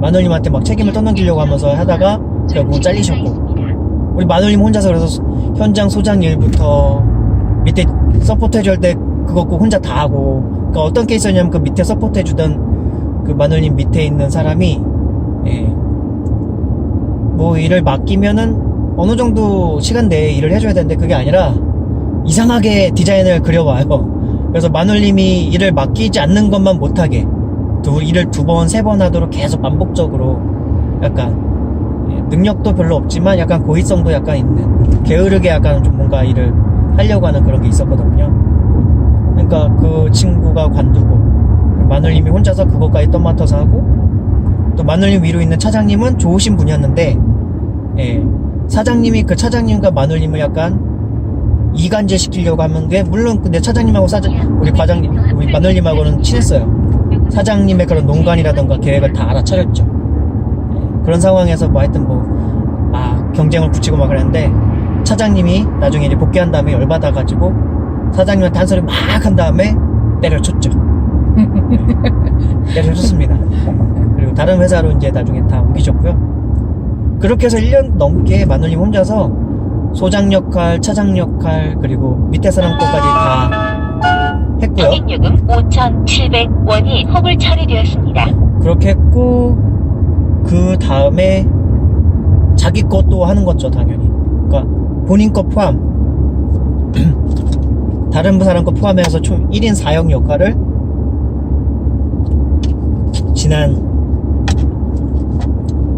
마눌님한테 막 책임을 떠넘기려고 하면서 하다가 결국은 잘리셨고 우리 마눌님 혼자서 그래서 현장 소장 일부터 밑에 서포트 해줄 때 그거 꼭 혼자 다 하고 그러니까 어떤 케이스였냐면 그 밑에 서포트 해주던 그 마눌님 밑에 있는 사람이 뭐 일을 맡기면은 어느 정도 시간 내에 일을 해줘야 되는데 그게 아니라 이상하게 디자인을 그려와요. 그래서 마눌님이 일을 맡기지 않는 것만 못하게 일을 2번, 3번 하도록 계속 반복적으로 약간 능력도 별로 없지만 약간 고의성도 약간 있는 게으르게 약간 좀 뭔가 일을 하려고 하는 그런 게 있었거든요. 그러니까 그 친구가 관두고 마눌님이 혼자서 그것까지 떠맡아서 하고 또 마눌님 위로 있는 차장님은 좋으신 분이었는데 사장님이 그 차장님과 마눌님을 약간 이간질 시키려고 하면 왜 물론 근데 차장님하고 우리 과장님 우리 마늘님하고는 친했어요. 사장님의 그런 농간이라던가 계획을 다 알아차렸죠. 그런 상황에서 뭐 하여튼 경쟁을 붙이고 막 그랬는데 차장님이 나중에 이제 복귀한 다음에 열받아가지고 사장님한테 한 소리 막 한 다음에 때려쳤죠. 때려쳤습니다. 그리고 다른 회사로 이제 나중에 다 옮기셨고요. 그렇게 해서 1년 넘게 마늘님 혼자서 소장 역할, 차장 역할, 그리고 밑에 사람 것까지 다 했고요. 적립요금 5,700원이 허물 처리되었습니다. 그렇게 했고 그 다음에 자기 것도 하는 거죠, 당연히. 그러니까 본인 거 포함 다른 사람 거 포함해서 총 1인 4역 역할을 지난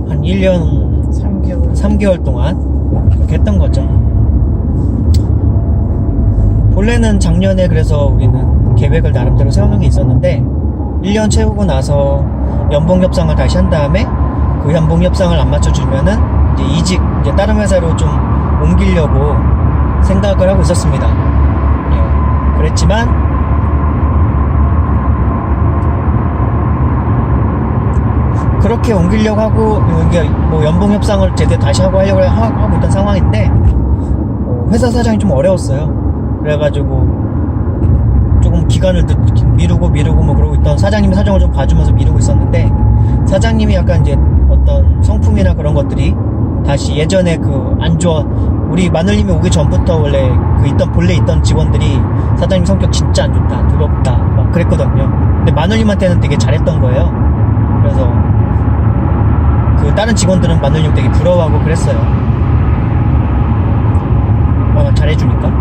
한 1년 3개월 동안 그렇게 했던 거죠. 본래는 작년에 그래서 우리는 계획을 나름대로 세워놓은 게 있었는데 1년 채우고 나서 연봉 협상을 다시 한 다음에 그 연봉 협상을 안 맞춰주면은 이제 이제 다른 회사로 좀 옮기려고 생각을 하고 있었습니다. 그랬지만 그렇게 옮기려고 하고 이게 뭐 연봉 협상을 제대로 다시 하고 하고 있던 상황인데 회사 사정이 좀 어려웠어요. 그래가지고 조금 기간을 미루고 뭐 그러고 있던 사장님이 사정을 좀 봐주면서 미루고 있었는데 사장님이 약간 이제 어떤 성품이나 그런 것들이 다시 예전에 그 안 좋아 우리 마늘님이 오기 전부터 원래 본래 있던 직원들이 사장님 성격 진짜 안 좋다, 더럽다 막 그랬거든요. 근데 마늘님한테는 되게 잘했던 거예요. 그래서 그 다른 직원들은 마늘님 되게 부러워하고 그랬어요. 잘해주니까.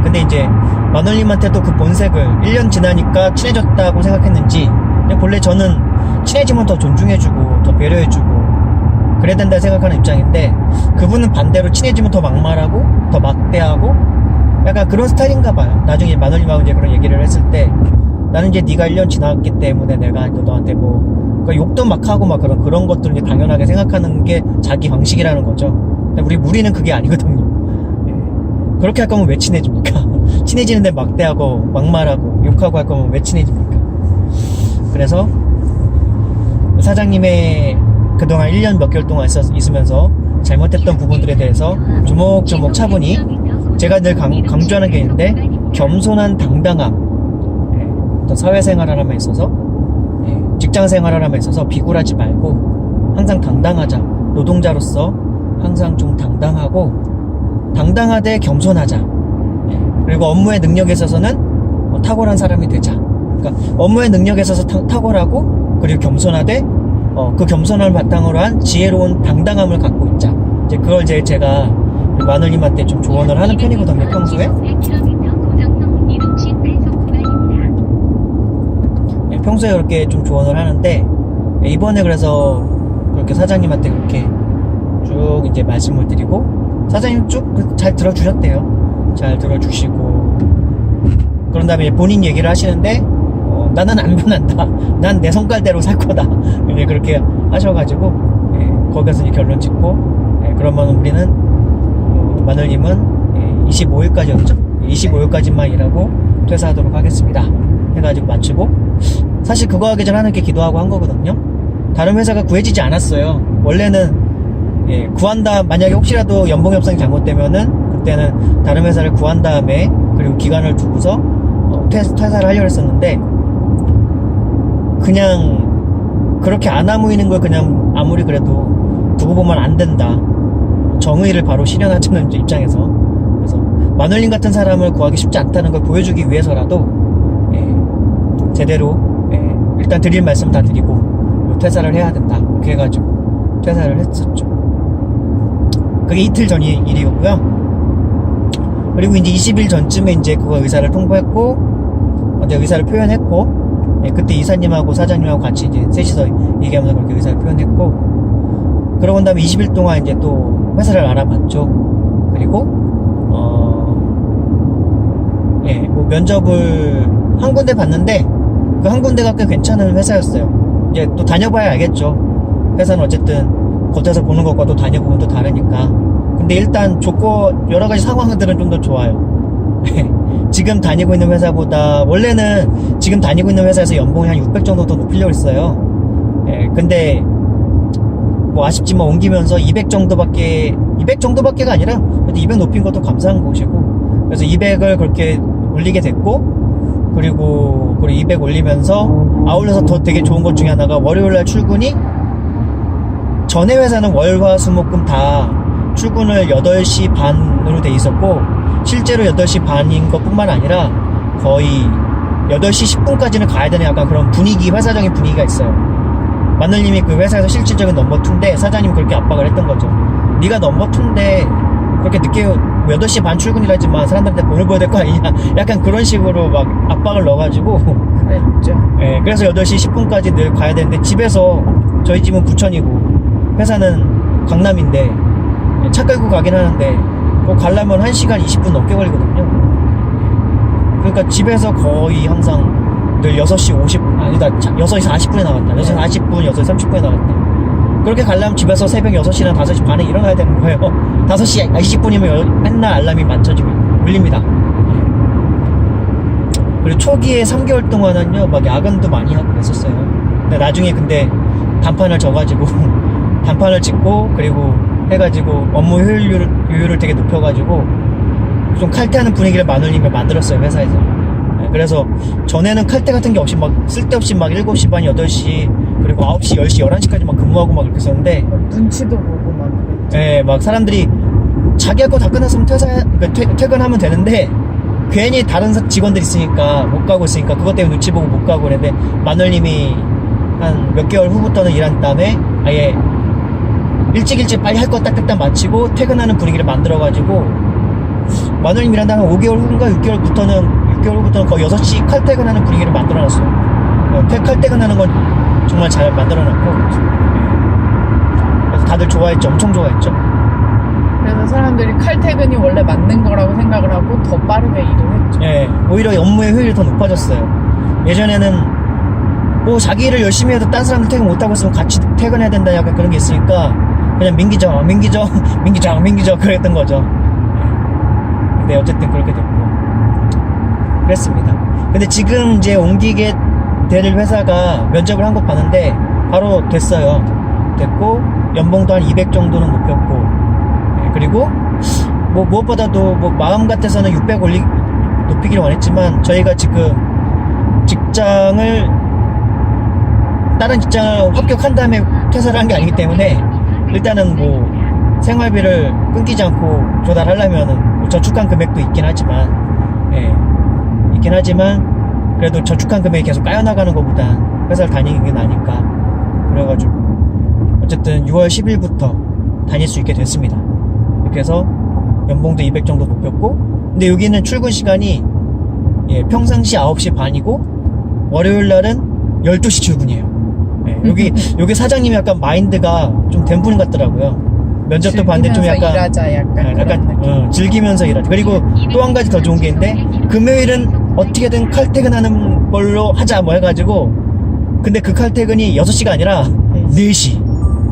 근데 이제 마늘님한테도 그 본색을 1년 지나니까 친해졌다고 생각했는지 그냥 본래 저는 친해지면 더 존중해주고 더 배려해주고 그래야 된다 생각하는 입장인데 그분은 반대로 친해지면 더 막말하고 더 막대하고 약간 그런 스타일인가 봐요. 나중에 마늘님하고 이제 그런 얘기를 했을 때 나는 이제 네가 1년 지났기 때문에 내가 이제 너한테 그러니까 욕도 막 하고 막 그런 것들을 이제 당연하게 생각하는 게 자기 방식이라는 거죠. 근데 우리는 그게 아니거든요. 그렇게 할 거면 왜 친해집니까? 친해지는데 막대하고 막말하고 욕하고 할 거면 왜 친해집니까? 그래서 사장님의 그동안 1년 몇 개월 동안 있으면서 잘못했던 부분들에 대해서 조목조목 차분히 제가 늘 강조하는 게 있는데 겸손한 당당함, 어떤 사회생활을 함에 있어서 직장생활을 함에 있어서 비굴하지 말고 항상 당당하자. 노동자로서 항상 좀 당당하되 겸손하자. 그리고 업무의 능력에 있어서는 탁월한 사람이 되자. 그러니까 업무의 능력에 있어서 탁월하고 그리고 겸손하되 그 겸손함을 바탕으로 한 지혜로운 당당함을 갖고 있자. 이제 그걸 제가 마늘님한테 좀 조언을 하는 편이거든요, 평소에. 평소에 그렇게 좀 조언을 하는데 이번에 그래서 그렇게 사장님한테 그렇게 쭉 이제 말씀을 드리고 사장님 쭉 잘 들어주셨대요. 잘 들어주시고 그런 다음에 본인 얘기를 하시는데 나는 안 변한다. 난 내 성깔대로 살 거다. 이제 그렇게 하셔가지고 거기서 이제 결론 짓고 그러면 우리는 마늘님은 25일까지였죠. 25일까지만 일하고 퇴사하도록 하겠습니다. 해가지고 마치고 사실 그거 하기 전 하나님께 기도하고 한 거거든요. 다른 회사가 구해지지 않았어요. 원래는 만약에 혹시라도 연봉 협상이 잘못되면은 그때는 다른 회사를 구한 다음에 그리고 기간을 두고서 퇴사를 하려고 했었는데 그냥 그렇게 안 아무이는 걸 그냥 아무리 그래도 두고 보면 안 된다. 정의를 바로 실현하자는 입장에서 그래서 마늘님 같은 사람을 구하기 쉽지 않다는 걸 보여주기 위해서라도 제대로 일단 드릴 말씀 다 드리고 퇴사를 해야 된다. 그렇게 해가지고 퇴사를 했었죠. 그게 이틀 전 일이었고요. 그리고 이제 20일 전쯤에 이제 그거 의사를 통보했고, 내 의사를 표현했고, 그때 이사님하고 사장님하고 같이 이제 셋이서 얘기하면서 그렇게 의사를 표현했고, 그러고 난 다음에 20일 동안 이제 또 회사를 알아봤죠. 그리고, 뭐 면접을 한 군데 봤는데, 그 한 군데가 꽤 괜찮은 회사였어요. 이제 또 다녀봐야 알겠죠. 회사는 어쨌든 겉에서 보는 것과 또 다녀보면 또 다르니까. 근데 일단 여러 가지 상황들은 좀 더 좋아요. 지금 다니고 있는 회사보다, 원래는 지금 다니고 있는 회사에서 연봉이 한 600 정도 더 높이려고 했어요. 예, 근데 뭐 아쉽지만 옮기면서 200 정도밖에가 아니라 그래도 200 높인 것도 감사한 곳이고, 그래서 200을 그렇게 올리게 됐고, 그리고 200 올리면서 아울러서 더 되게 좋은 것 중에 하나가 월요일날 출근이, 전에 회사는 월화수목금 다 출근을 8시 반으로 돼 있었고, 실제로 8시 반인 것 뿐만 아니라 거의 8시 10분까지는 가야 되는 약간 그런 분위기, 회사적인 분위기가 있어요. 마늘님이 그 회사에서 실질적인 넘버2인데 사장님이 그렇게 압박을 했던 거죠. 네가 넘버2인데 그렇게 늦게 8시 반 출근이라지만 사람들한테 돈을 보여야 될 거 아니냐, 약간 그런 식으로 막 압박을 넣어가지고 그랬죠. 예, 그래서 8시 10분까지 늘 가야 되는데, 집에서, 저희 집은 부천이고 회사는 강남인데 차 끌고 가긴 하는데 꼭 가려면 1시간 20분 넘게 걸리거든요. 그러니까 집에서 거의 항상 늘 6시 6시 40분에 나갔다, 6시 40분, 6시 30분에 나갔다. 그렇게 가려면 집에서 새벽 6시나 5시 반에 일어나야 되는 거예요. 5시 20분이면 맨날 알람이 맞춰지면 울립니다. 그리고 초기에 3개월 동안은요, 막 야근도 많이 하고 그랬었어요. 근데 나중에 단판을 져가지고 단판을 찍고, 그리고 해가지고 업무 효율을 되게 높여가지고 좀 칼퇴하는 분위기를 마눌님이 만들었어요, 회사에서. 그래서 전에는 칼퇴 같은 게 없이 막 쓸데없이 막 7시 반, 8시, 그리고 9시, 10시, 11시까지 막 근무하고 막 그렇게 썼는데, 눈치도 보고 막 그랬죠. 예, 막 사람들이 자기 할 거 다 끝났으면 퇴근하면 되는데, 괜히 다른 직원들 있으니까 못 가고 있으니까 그것 때문에 눈치 보고 못 가고 그랬는데, 마눌님이 한 몇 개월 후부터는 일한 다음에 아예 일찍 빨리 할 거 딱딱딱 마치고 퇴근하는 분위기를 만들어가지고, 마눌님 일한 다음에 5개월 후인가 6개월 후부터는 거의 6시 칼퇴근하는 분위기를 만들어놨어요. 칼퇴근하는 건 정말 잘 만들어놨고, 그래서 다들 좋아했죠. 엄청 좋아했죠. 그래서 사람들이 칼퇴근이 원래 맞는 거라고 생각을 하고 더 빠르게 일을 했죠. 예, 오히려 업무의 효율이 더 높아졌어요. 예전에는 뭐 자기 일을 열심히 해도 딴 사람들 퇴근 못하고 있으면 같이 퇴근해야 된다, 약간 그런 게 있으니까 그냥 민기적 그랬던 거죠. 근데 어쨌든 그렇게 됐고 그랬습니다. 근데 지금 이제 옮기게 될 회사가 면접을 한 거 봤는데 바로 됐어요. 됐고 연봉도 한 200 정도는 높였고, 그리고 뭐 무엇보다도 뭐 마음 같아서는 600 높이기를 원했지만, 저희가 지금 다른 직장을 합격한 다음에 퇴사를 한 게 아니기 때문에 일단은 뭐 생활비를 끊기지 않고 조달하려면은 뭐 저축한 금액도 있긴 하지만, 그래도 저축한 금액이 계속 까여나가는 것보다 회사를 다니는 게 나니까, 그래가지고 어쨌든 6월 10일부터 다닐 수 있게 됐습니다. 이렇게 해서 연봉도 200 정도 높였고, 근데 여기는 출근 시간이 평상시 9시 반이고 월요일 날은 12시 출근이에요. 여기 사장님이 약간 마인드가 좀 된 분 같더라고요. 면접도 봤는데 좀 약간 일하자, 약간 즐기면서 일하자. 그리고 또 한 가지 더 좋은 게 있는데, 금요일은 어떻게든 칼퇴근하는 걸로 하자 뭐 해가지고, 근데 그 칼퇴근이 6시가 아니라 4시,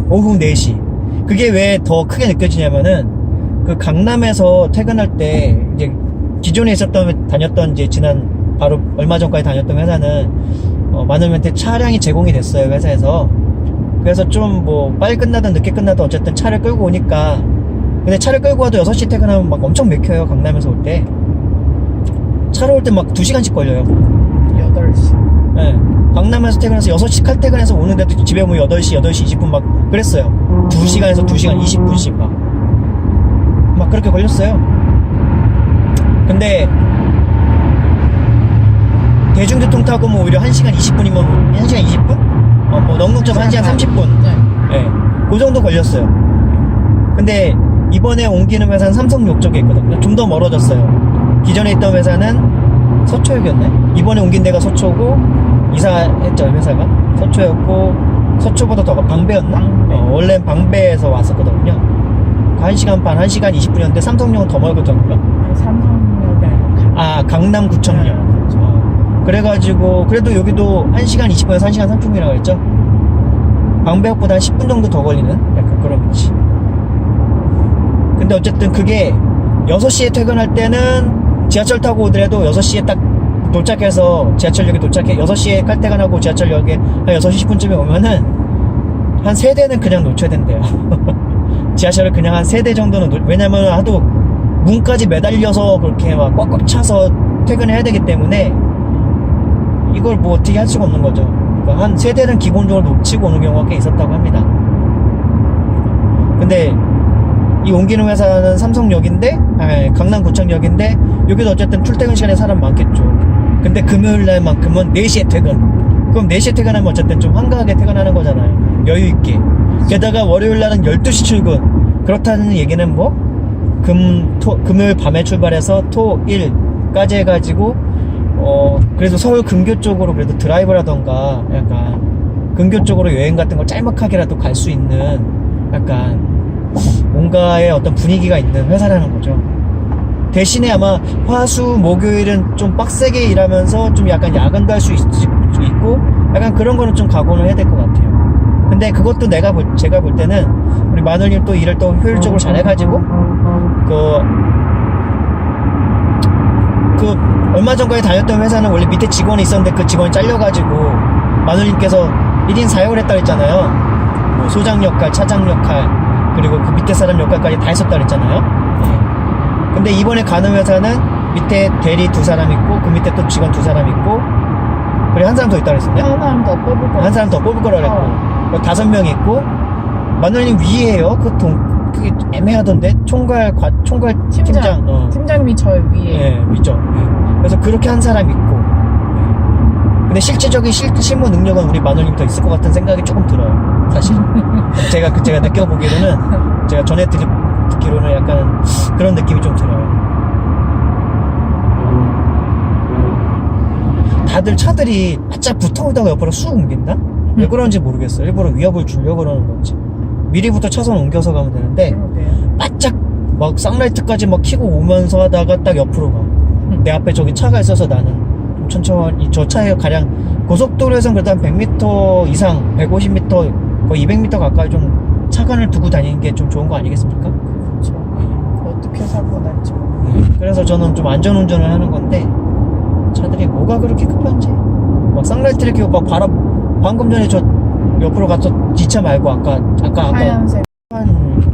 오후 4시. 그게 왜 더 크게 느껴지냐면은, 그 강남에서 퇴근할 때 이제 기존에 다녔던 이제 지난 바로 얼마 전까지 다녔던 회사는 마누님한테 차량이 제공이 됐어요, 회사에서. 그래서 좀 뭐 빨리 끝나든 늦게 끝나든 어쨌든 차를 끌고 오니까. 근데 차를 끌고 와도 6시 퇴근하면 막 엄청 막혀요, 강남에서 올 때. 차로 올 때 막 2시간씩 걸려요. 8시. 네. 강남에서 퇴근해서 6시 칼퇴근해서 오는데도 집에 오면 8시 20분 막 그랬어요. 2시간에서 2시간 20분씩 막 그렇게 걸렸어요. 근데 대중교통 타고 뭐 오히려 1시간 20분이면 1시간 20분? 뭐 넉넉 좀 1시간 30분. 네. 그 정도 걸렸어요. 근데 이번에 옮기는 회사는 삼성역 쪽에 있거든요. 좀 더 멀어졌어요. 기존에 있던 회사는 서초역이었네. 이번에 옮긴 데가 서초고, 이사했죠, 회사가. 서초였고, 서초보다 더 방배였나? 원래는 방배에서 왔었거든요. 1시간 반, 1시간 20분이었는데 삼성역은 더 멀거든요. 삼성역이 아니라 강남구청역. 그래가지고 그래도 여기도 1시간 20분에서 1시간 30분이라고 했죠. 방배역보다 한 10분 정도 더 걸리는 약간 그런 위치. 근데 어쨌든 그게 6시에 퇴근할 때는 지하철 타고 오더라도 6시에 딱 도착해서 지하철역에 도착해 6시에 칼퇴근하고 지하철역에 한 6시 10분쯤에 오면은 한 3대는 그냥 놓쳐야 된대요. 지하철을 그냥 한 3대 정도는 왜냐면 하도 문까지 매달려서 그렇게 막 꽉꽉 차서 퇴근해야 되기 때문에 이걸 뭐 어떻게 할 수가 없는 거죠. 그러니까 한 3대는 기본적으로 놓치고 오는 경우가 꽤 있었다고 합니다. 근데 이 옮기는 회사는 삼성역인데 강남구청역인데 여기도 어쨌든 출퇴근 시간에 사람 많겠죠. 근데 금요일날만큼은 4시에 퇴근. 그럼 4시에 퇴근하면 어쨌든 좀 한가하게 퇴근하는 거잖아요. 여유있게. 게다가 월요일날은 12시 출근. 그렇다는 얘기는 뭐 금요일 밤에 출발해서 토, 일까지 해가지고 그래도 서울 근교 쪽으로 그래도 드라이브라던가 약간 근교 쪽으로 여행 같은 걸 짤막하게라도 갈 수 있는 약간 뭔가의 어떤 분위기가 있는 회사라는 거죠. 대신에 아마 화수 목요일은 좀 빡세게 일하면서 좀 약간 야근도 할 수 있고 약간 그런 거는 좀 각오는 해야 될 것 같아요. 근데 그것도 제가 볼 때는 우리 마누님 또 일을 또 효율적으로 잘 해가지고 그 얼마 전까지 다녔던 회사는 원래 밑에 직원이 있었는데 그 직원이 잘려가지고 마누님께서 1인 4역을 했다 그랬잖아요. 뭐 소장 역할, 차장 역할 그리고 그 밑에 사람 역할까지 다 했었다 그랬잖아요. 네. 근데 이번에 가는 회사는 밑에 대리 2사람 있고 그 밑에 또 직원 2사람 있고 그리고 한 사람 더 있다 그랬었네. 한 사람 더 뽑을 거. 한 사람 더 뽑을 거라 그랬고 5명 있고 마누님 위에요. 그게 애매하던데 총괄 팀장. 팀장님이 저 위에. 네, 있죠. 네. 그래서 그렇게 한 사람 있고. 네. 근데 실제적인 실무 능력은 우리 마누님 더 있을 것 같은 생각이 조금 들어요. 사실. 제가 느껴보기로는 제가 전에 듣기로는 약간 그런 느낌이 좀 들어요. 다들 차들이 바짝 붙어오다가 옆으로 쑥 옮긴다? 왜 그런지 모르겠어요. 일부러 위협을 주려고 그러는 건지. 미리부터 차선 옮겨서 가면 되는데 바짝 막 쌍라이트까지 막 켜고 오면서 하다가 딱 옆으로 가. 내 앞에 저기 차가 있어서 나는 좀 천천히 저 차에 가량 고속도로에선 그래도 한 100m 이상 150m 거의 200m 가까이 좀 차간을 두고 다니는 게 좀 좋은 거 아니겠습니까? 그렇죠. 어떻게 사고 날지. 그래서 저는 좀 안전운전을 하는 건데 차들이 뭐가 그렇게 급한지 막 쌍라이트를 켜고 막 방금 전에 저 옆으로 가서 뒷차 말고 아까 하얀색. 한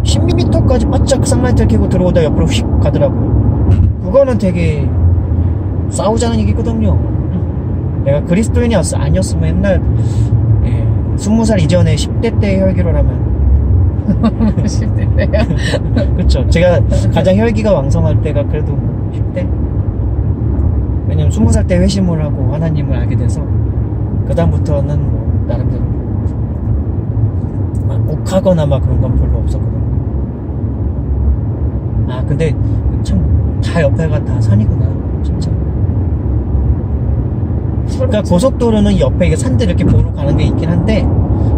10m까지 바짝 쌍라이트를 켜고 들어오다 옆으로 휙 가더라고요. 그거는 되게 싸우자는 얘기거든요. 내가 그리스도인이 아니었으면 옛날 20살 이전에 10대 때 혈기로라면 10대래요? 그쵸. 제가 가장 혈기가 왕성할 때가 그래도 10대? 왜냐면 20살 때 회심을 하고 하나님을 알게 돼서 그 다음부터는 뭐 나름대로 막 욱하거나 막 그런 건 별로 없었거든요. 아 근데 참 다 옆에가 다 산이구나 진짜. 그러니까 고속도로는 옆에 이게 산들 이렇게 보러 가는 게 있긴 한데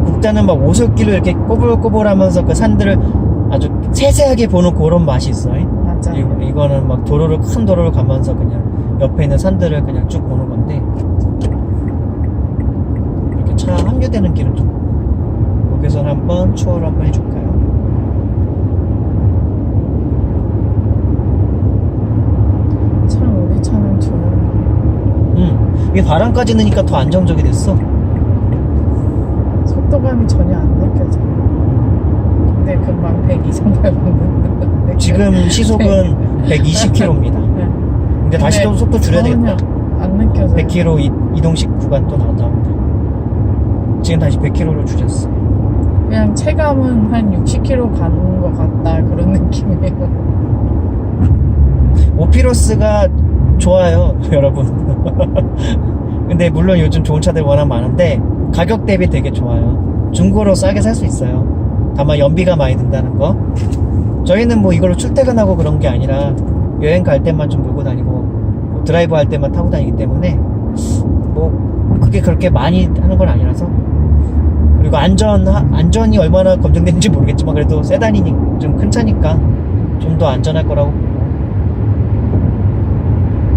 국단은 막 오솔길로 이렇게 꼬불꼬불하면서 그 산들을 아주 세세하게 보는 그런 맛이 있어요. 맞아. 이거는 막 큰 도로를 가면서 그냥 옆에 있는 산들을 그냥 쭉 보는 건데 이렇게 차 합류되는 길은 좀 여기서 한번 추월을 한번 해줄까요? 참 우리 차는 조용해. 이게 바람까지 넣으니까 더 안정적이 됐어. 속도감이 전혀 안 느껴져. 근데 금방 100 이상 밟았는데. 지금 시속은 120km입니다. 근데 다시 또 속도 줄여야 되겠다. 안 느껴져. 100km 이동식 구간 또 나온다. 지금 다시 100km로 줄였어. 그냥 체감은 한 60km 가는 것 같다 그런 느낌이에요. 오피로스가 좋아요, 여러분. 근데 물론 요즘 좋은 차들 워낙 많은데 가격 대비 되게 좋아요. 중고로 싸게 살 수 있어요. 다만 연비가 많이 든다는 거. 저희는 뭐 이걸로 출퇴근하고 그런 게 아니라 여행 갈 때만 좀 몰고 다니고 뭐 드라이브 할 때만 타고 다니기 때문에 뭐 그게 그렇게 많이 하는 건 아니라서. 그리고 안전이 얼마나 검증되는지 모르겠지만 그래도 세단이니 좀 큰 차니까 좀 더 안전할 거라고 보고.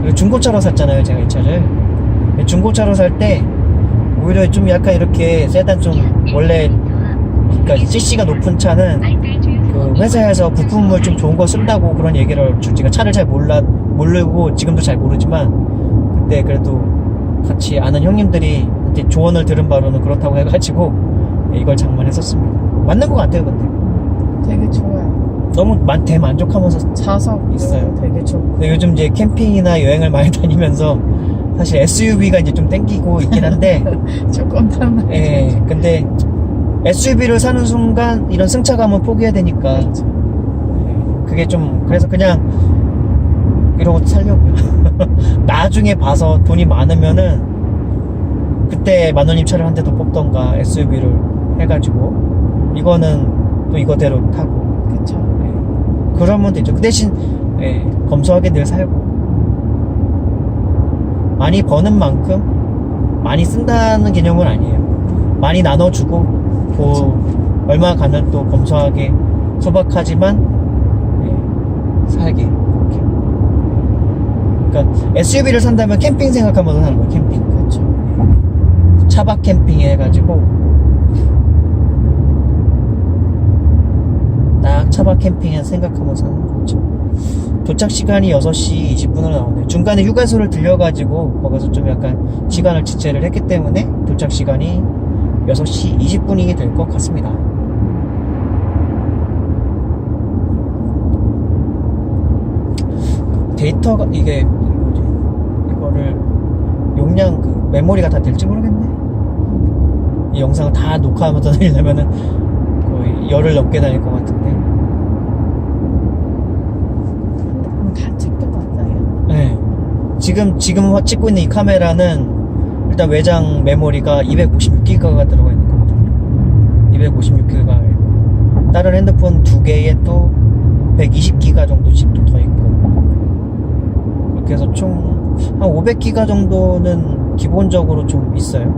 그리고 중고차로 샀잖아요, 제가 이 차를. 중고차로 살 때 오히려 좀 약간 이렇게 세단 좀 원래 그러니까 CC가 높은 차는 그 회사에서 부품을 좀 좋은 거 쓴다고 그런 얘기를 제가 차를 잘 모르고 지금도 잘 모르지만 그때 그래도 같이 아는 형님들이 이제 조언을 들은 바로는 그렇다고 해가지고 이걸 장만했었습니다. 맞는 것 같아요. 근데 되게 좋아요. 너무 대만족하면서 좌석 있어요. 되게 좋고. 근데 요즘 이제 캠핑이나 여행을 많이 다니면서 사실 SUV가 이제 좀 땡기고 있긴 한데 조금 편하게. 예, 근데 SUV를 사는 순간 이런 승차감은 포기해야 되니까 그렇죠. 그게 좀 그래서 그냥 이러고 살려고요. 나중에 봐서 돈이 많으면은 그때 만원님 차를 한 대 더 뽑던가 SUV를 해가지고 이거는 또 이거대로 타고 그쵸. 그러면 되죠. 그 대신 검소하게 늘 살고 많이 버는 만큼 많이 쓴다는 개념은 아니에요. 많이 나눠주고 얼마 가면 또 검소하게 소박하지만 살게 그렇게. 그러니까 SUV를 산다면 캠핑 생각하면서 사는 거예요. 캠핑. 그렇죠. 차박 캠핑 해가지고 딱 차박 캠핑 생각하면서 사는 거죠. 도착 시간이 6시 20분으로 나오네요. 중간에 휴게소를 들려가지고 거기서 좀 약간 시간을 지체를 했기 때문에 도착 시간이 6시 20분이 될 것 같습니다. 데이터가 이게 뭐지? 이거를 용량 그 메모리가 다 될지 모르겠네. 이 영상을 다 녹화하면서 다니려면은 거의 열흘 넘게 다닐 것 같은데. 핸드폰 다 챙겨봤어요. 네. 지금 찍고 있는 이 카메라는 일단 외장 메모리가 256기가가 들어가 있는 거거든요. 256기가 있고 다른 핸드폰 2개에 또 120기가 정도씩 또 더 있고 그렇게 해서 총 한 500기가 정도는 기본적으로 좀 있어요.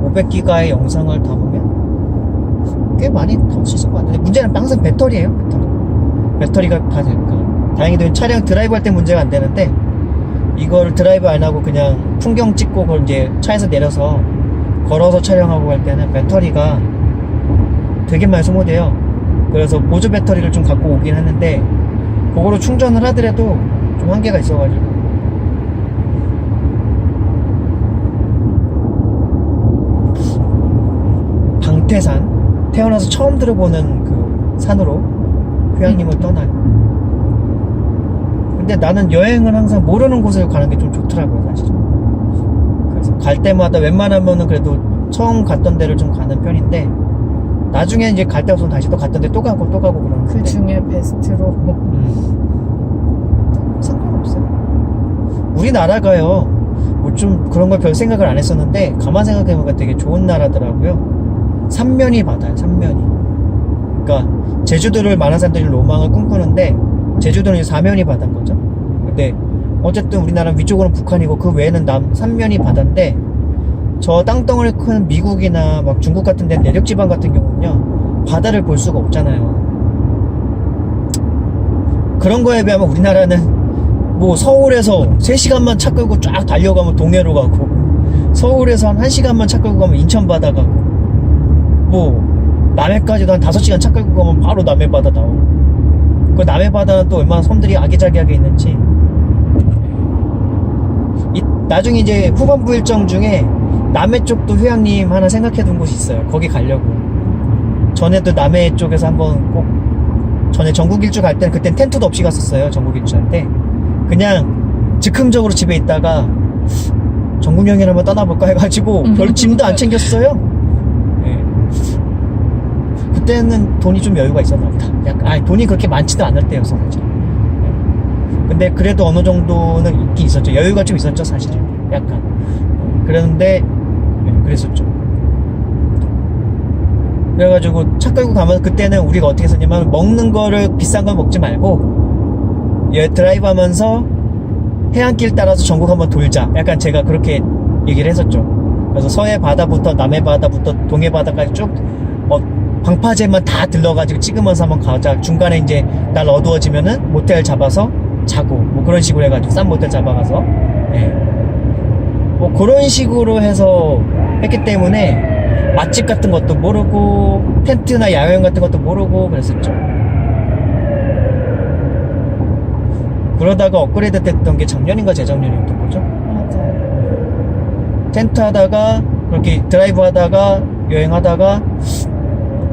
500기가의 영상을 담으면 꽤 많이 담을 수 있을 것 같은데 문제는 항상 배터리예요. 배터리가 다 될까. 다행히도 차량 드라이브 할 때 문제가 안 되는데 이걸 드라이브 안 하고 그냥 풍경 찍고 그걸 이제 차에서 내려서 걸어서 촬영하고 할 때는 배터리가 되게 많이 소모돼요. 그래서 보조 배터리를 좀 갖고 오긴 했는데 그거로 충전을 하더라도 좀 한계가 있어가지고 방태산 태어나서 처음 들어보는 그 산으로 휴양림을 떠나요. 근데 나는 여행을 항상 모르는 곳을 가는 게 좀 좋더라고요, 사실. 그래서 갈 때마다 웬만하면은 그래도 처음 갔던 데를 좀 가는 편인데, 나중에 이제 갈 데 없으면 다시 또 갔던 데 또 가고 그러는 그 건데. 중에 베스트로. 상관없어요. 우리나라가요, 뭐 좀 그런 걸 별 생각을 안 했었는데, 가만 생각해보니까 되게 좋은 나라더라고요. 삼면이 바다예요, 삼면이. 그러니까, 제주도를 많은 사람들이 로망을 꿈꾸는데, 제주도는 이제 사면이 바다인 거죠. 근데 어쨌든 우리나라는 위쪽으로는 북한이고 그 외에는 삼면이 바다인데 저 땅덩어리 큰 미국이나 막 중국 같은 데 내륙지방 같은 경우는요 바다를 볼 수가 없잖아요. 그런 거에 비하면 우리나라는 뭐 서울에서 3시간만 차 끌고 쫙 달려가면 동해로 가고 서울에서 한 1시간만 차 끌고 가면 인천 바다 가고 뭐 남해까지도 한 5시간 차 끌고 가면 바로 남해 바다 나오고 그 남해 바다는 또 얼마나 섬들이 아기자기하게 있는지 나중에 이제 후반부 일정 중에 남해 쪽도 휴양림 하나 생각해 둔 곳이 있어요. 거기 가려고. 전에도 남해 쪽에서 한번 꼭 전에 전국 일주 갈 때는 그땐 텐트도 없이 갔었어요. 전국 일주 할 때 그냥 즉흥적으로 집에 있다가 전국 여행을 한번 떠나볼까 해가지고 별로 짐도 안 챙겼어요. 네. 그때는 돈이 좀 여유가 있었나 보다. 약간, 돈이 그렇게 많지도 않을 때였어, 사실. 근데 그래도 어느 정도는 있긴 있었죠. 여유가 좀 있었죠, 사실은. 약간. 그랬는데, 그랬었죠. 그래가지고 차 끌고 가면 그때는 우리가 어떻게 했었냐면 먹는 거를 비싼 걸 먹지 말고 드라이브 하면서 해안길 따라서 전국 한번 돌자. 약간 제가 그렇게 얘기를 했었죠. 그래서 서해 바다부터 남해 바다부터 동해 바다까지 쭉 방파제만 다 들러가지고 찍으면서 한번 가자. 중간에 이제 날 어두워지면은 모텔 잡아서 자고 뭐 그런 식으로 해가지고 싼 모텔 잡아가서 뭐 그런 식으로 해서 했기 때문에 맛집 같은 것도 모르고 텐트나 야외여행 같은 것도 모르고 그랬었죠. 그러다가 업그레이드 됐던 게 작년인가 재작년이었던 거죠. 맞아요. 텐트 하다가 그렇게 드라이브 하다가 여행하다가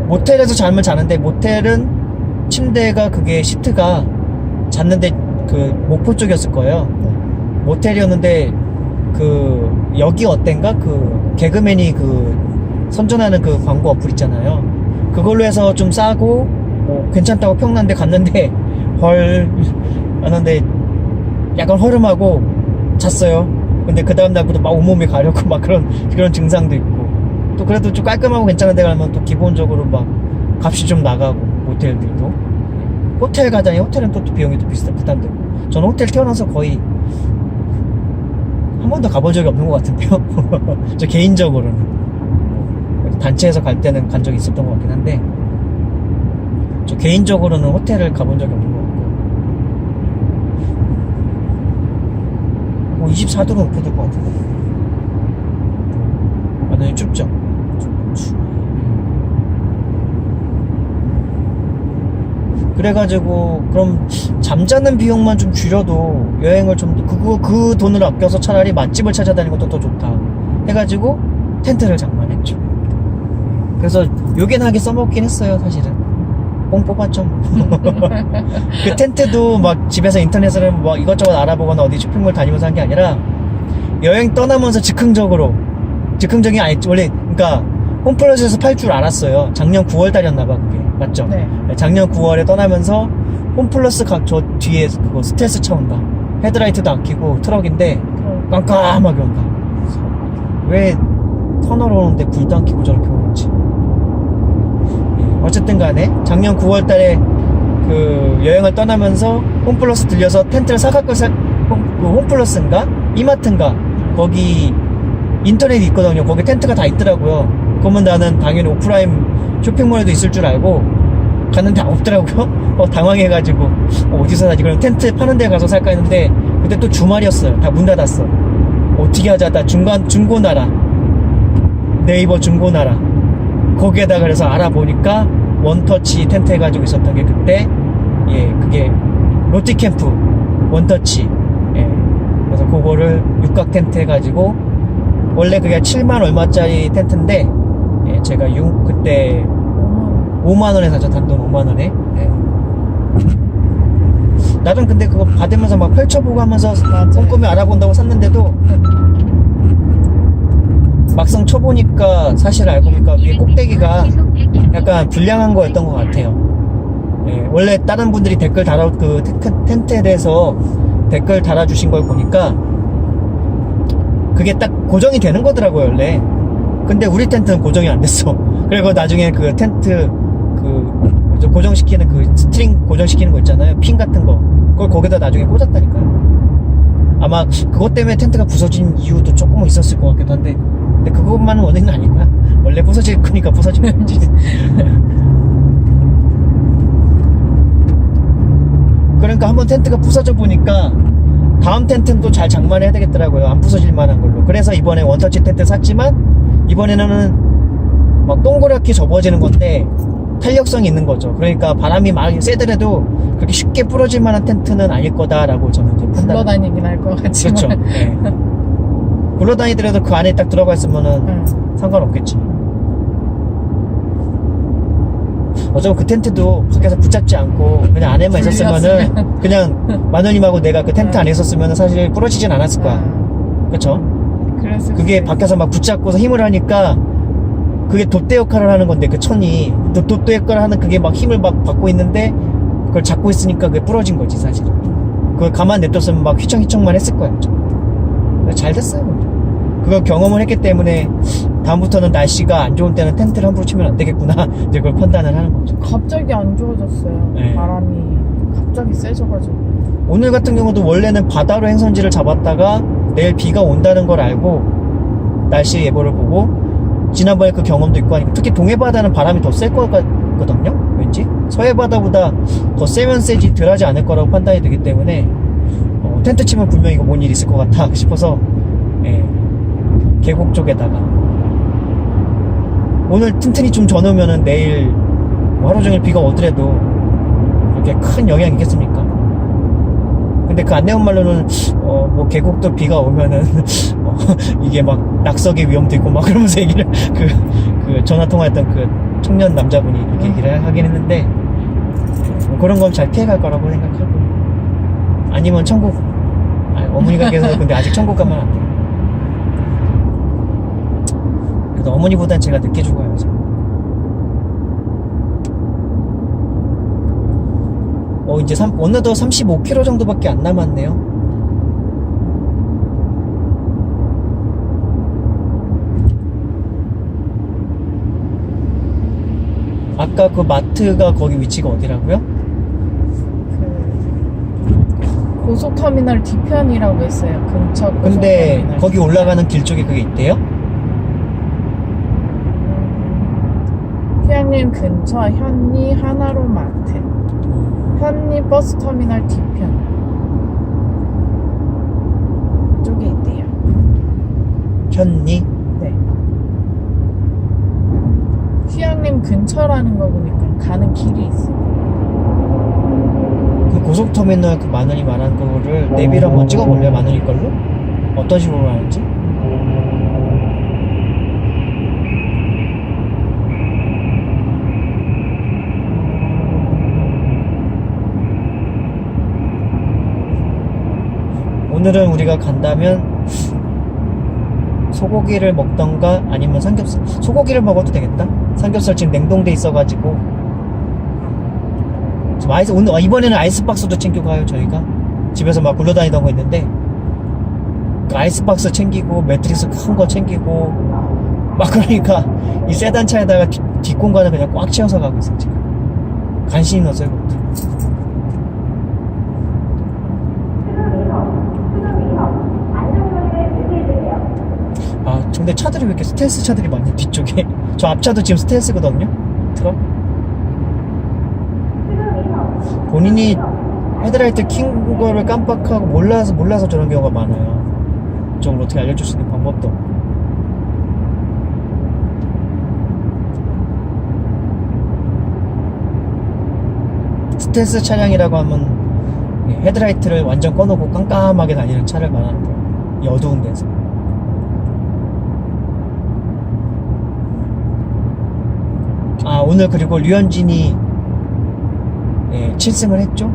모텔에서 잠을 자는데, 모텔은 침대가 그게 시트가 잤는데 그 목포 쪽이었을 거예요. 모텔이었는데 그 여기 어땐가 그 개그맨이 그 선전하는 그 광고 어플 있잖아요. 그걸로 해서 좀 싸고 뭐 괜찮다고 평났는데 갔는데 헐 하는데 약간 허름하고 잤어요. 근데 그 다음 날부터 막 온몸이 가렵고 막 그런 증상도 있고, 또 그래도 좀 깔끔하고 괜찮은 데 가면 또 기본적으로 막 값이 좀 나가고, 모텔들도 호텔 가자니 호텔은 또 비용이 또 비싸 부담되고. 저는 호텔 태어나서 거의 한 번도 가본 적이 없는 것 같은데요. 저 개인적으로는 단체에서 갈 때는 간 적이 있었던 것 같긴 한데, 저 개인적으로는 호텔을 가본 적이 없는 것 같고. 뭐 24도로 높여야 될 것 같은데. 완전히 춥죠. 그래가지고 그럼 잠자는 비용만 좀 줄여도 여행을 좀 그 돈을 아껴서 차라리 맛집을 찾아다니는 것도 더 좋다 해가지고 텐트를 장만했죠. 그래서 요긴하게 써먹긴 했어요. 사실은 뽕 뽑았죠. 그 텐트도 막 집에서 인터넷으로 뭐 이것저것 알아보거나 어디 쇼핑몰 다니면서 한 게 아니라 여행 떠나면서 즉흥적인 아니 원래 그러니까 홈플러스에서 팔 줄 알았어요. 작년 9월달이었나봐 그게. 맞죠? 네. 작년 9월에 떠나면서 홈플러스 저 뒤에 그거 스텔스 차 온다. 헤드라이트도 안 켜고 트럭인데 깜깜하게 온다. 왜 터널 오는데 불도 안 켜고 저렇게 오는지. 어쨌든 간에 작년 9월 달에 그 여행을 떠나면서 홈플러스 들려서 텐트를 사갖고 그 홈플러스인가? 이마트인가? 거기 인터넷이 있거든요. 거기 텐트가 다 있더라고요. 그러면 나는 당연히 오프라인 쇼핑몰에도 있을 줄 알고 갔는데 없더라고요. 당황해가지고 어디서 사지? 그럼 텐트 파는 데 가서 살까 했는데 그때 또 주말이었어요. 다 문 닫았어. 어떻게 하자. 다 중고나라, 네이버 중고나라 거기에다가 그래서 알아보니까 원터치 텐트 해가지고 있었던 게 그때 그게 롯티캠프 원터치. 그래서 그거를 육각 텐트 해가지고 원래 그게 7만 얼마짜리 텐트인데 제가 그때 5만원에 샀죠. 단돈 5만원에. 나름 근데 그거 받으면서 막 펼쳐보고 하면서 꼼꼼히 알아본다고 샀는데도 막상 쳐보니까 사실 알고 보니까 위에 꼭대기가 약간 불량한 거였던 것 같아요. 원래 다른 분들이 댓글 그 텐트에 대해서 댓글 달아주신 걸 보니까 그게 딱 고정이 되는 거더라고요 원래. 근데 우리 텐트는 고정이 안 됐어. 그리고 나중에 그 텐트 고정시키는 그 스트링 고정시키는 거 있잖아요. 핀 같은 거. 그걸 거기다 나중에 꽂았다니까요. 아마 그것 때문에 텐트가 부서진 이유도 조금은 있었을 것 같기도 한데, 근데 그것만은 원인은 아닐 거야. 원래 부서질 거니까 부서진 거지. 그러니까 한번 텐트가 부서져 보니까 다음 텐트는 또 잘 장만을 해야 되겠더라고요. 안 부서질 만한 걸로. 그래서 이번에 원터치 텐트 샀지만 이번에는 막 동그랗게 접어지는 건데 탄력성이 있는 거죠. 그러니까 바람이 막 세더라도 그렇게 쉽게 부러질 만한 텐트는 아닐 거다라고 저는 이제 굴러다니긴 할 것 같지만. 그렇죠. 네. 굴러다니더라도 그 안에 딱 들어가 있으면은 상관없겠지. 어쩌면 그 텐트도 밖에서 붙잡지 않고 그냥 안에만 있었으면은 그냥 마누님하고 내가 그 텐트 안에 있었으면은 사실 부러지진 않았을 거야. 그쵸? 그게 밖에서 막 붙잡고서 힘을 하니까 그게 돛대 역할을 하는 건데, 그 천이 돛대 역할을 하는 그게 막 힘을 막 받고 있는데 그걸 잡고 있으니까 그게 부러진 거지 사실은. 그걸 가만 냅뒀으면 막 휘청휘청만 했을 거야. 잘 됐어요. 그걸 경험을 했기 때문에 다음부터는 날씨가 안 좋은 때는 텐트를 함부로 치면 안 되겠구나 이제 그걸 판단을 하는 거죠. 갑자기 안 좋아졌어요. 네. 바람이 갑자기 세져가지고. 오늘 같은 경우도 원래는 바다로 행선지를 잡았다가 내일 비가 온다는 걸 알고 날씨 예보를 보고 지난번에 그 경험도 있고 하니까, 특히 동해바다는 바람이 더 셀 것 같거든요. 왠지 서해바다보다 더 세면 세지 덜하지 않을 거라고 판단이 되기 때문에 텐트 치면 분명히 이거 뭔 일 있을 것 같아 싶어서 계곡 쪽에다가 오늘 튼튼히 좀 전으면은 내일 뭐 하루 종일 비가 오더라도 그렇게 큰 영향이 있겠습니까? 근데 근데 그 안내원 말로는 뭐 계곡도 비가 오면은 이게 막 낙석의 위험도 있고 막 그러면서 얘기를 그 전화 통화했던 그 청년 남자분이 그렇게 얘기를 하긴 했는데 그런 건 잘 피해갈 거라고 생각하고 아니면 천국 어머니가 계속 근데 아직 천국 가면 안 돼요. 그래도 어머니보단 제가 늦게 죽어야죠. 이제 어느덧 35km 정도밖에 안 남았네요. 아까 그 마트가 거기 위치가 어디라고요? 그 고속터미널 뒤편이라고 했어요. 근처 근데 고속터미널. 거기 올라가는 길 쪽에 그게 있대요? 휴양림 근처 현리 하나로 마트, 현리 버스터미널 뒤편 쪽에 있대요. 현리? 네. 휴양림 근처라는 거 보니까 가는 길이 있어요. 그 고속터미널 그 마누이 말한 거를 내비를 한번 찍어볼래요? 마누이 걸로? 어떤 식으로 하는지? 오늘은 우리가 간다면 소고기를 먹던가 아니면 삼겹살, 소고기를 먹어도 되겠다. 삼겹살 지금 냉동돼 있어가지고 지금 오늘 이번에는 아이스박스도 챙겨가요. 저희가 집에서 막 굴러다니던 거 있는데 그 아이스박스 챙기고 매트리스 큰 거 챙기고 막 그러니까 이 세단 차에다가 뒷공간을 그냥 꽉 채워서 가고 있어요. 지금 간신히 넣었어요. 그것도. 근데 차들이 왜 이렇게 스텔스 차들이 많냐 뒤쪽에. 저 앞차도 지금 스텔스거든요. 트럭. 본인이 헤드라이트 킨 거를 깜빡하고 몰라서 저런 경우가 많아요. 저걸 어떻게 알려줄 수 있는 방법도 없고. 스텔스 차량이라고 하면 헤드라이트를 완전 꺼놓고 깜깜하게 다니는 차를 말하는 거예요. 이 어두운 데서. 오늘 그리고 류현진이 7승을 했죠.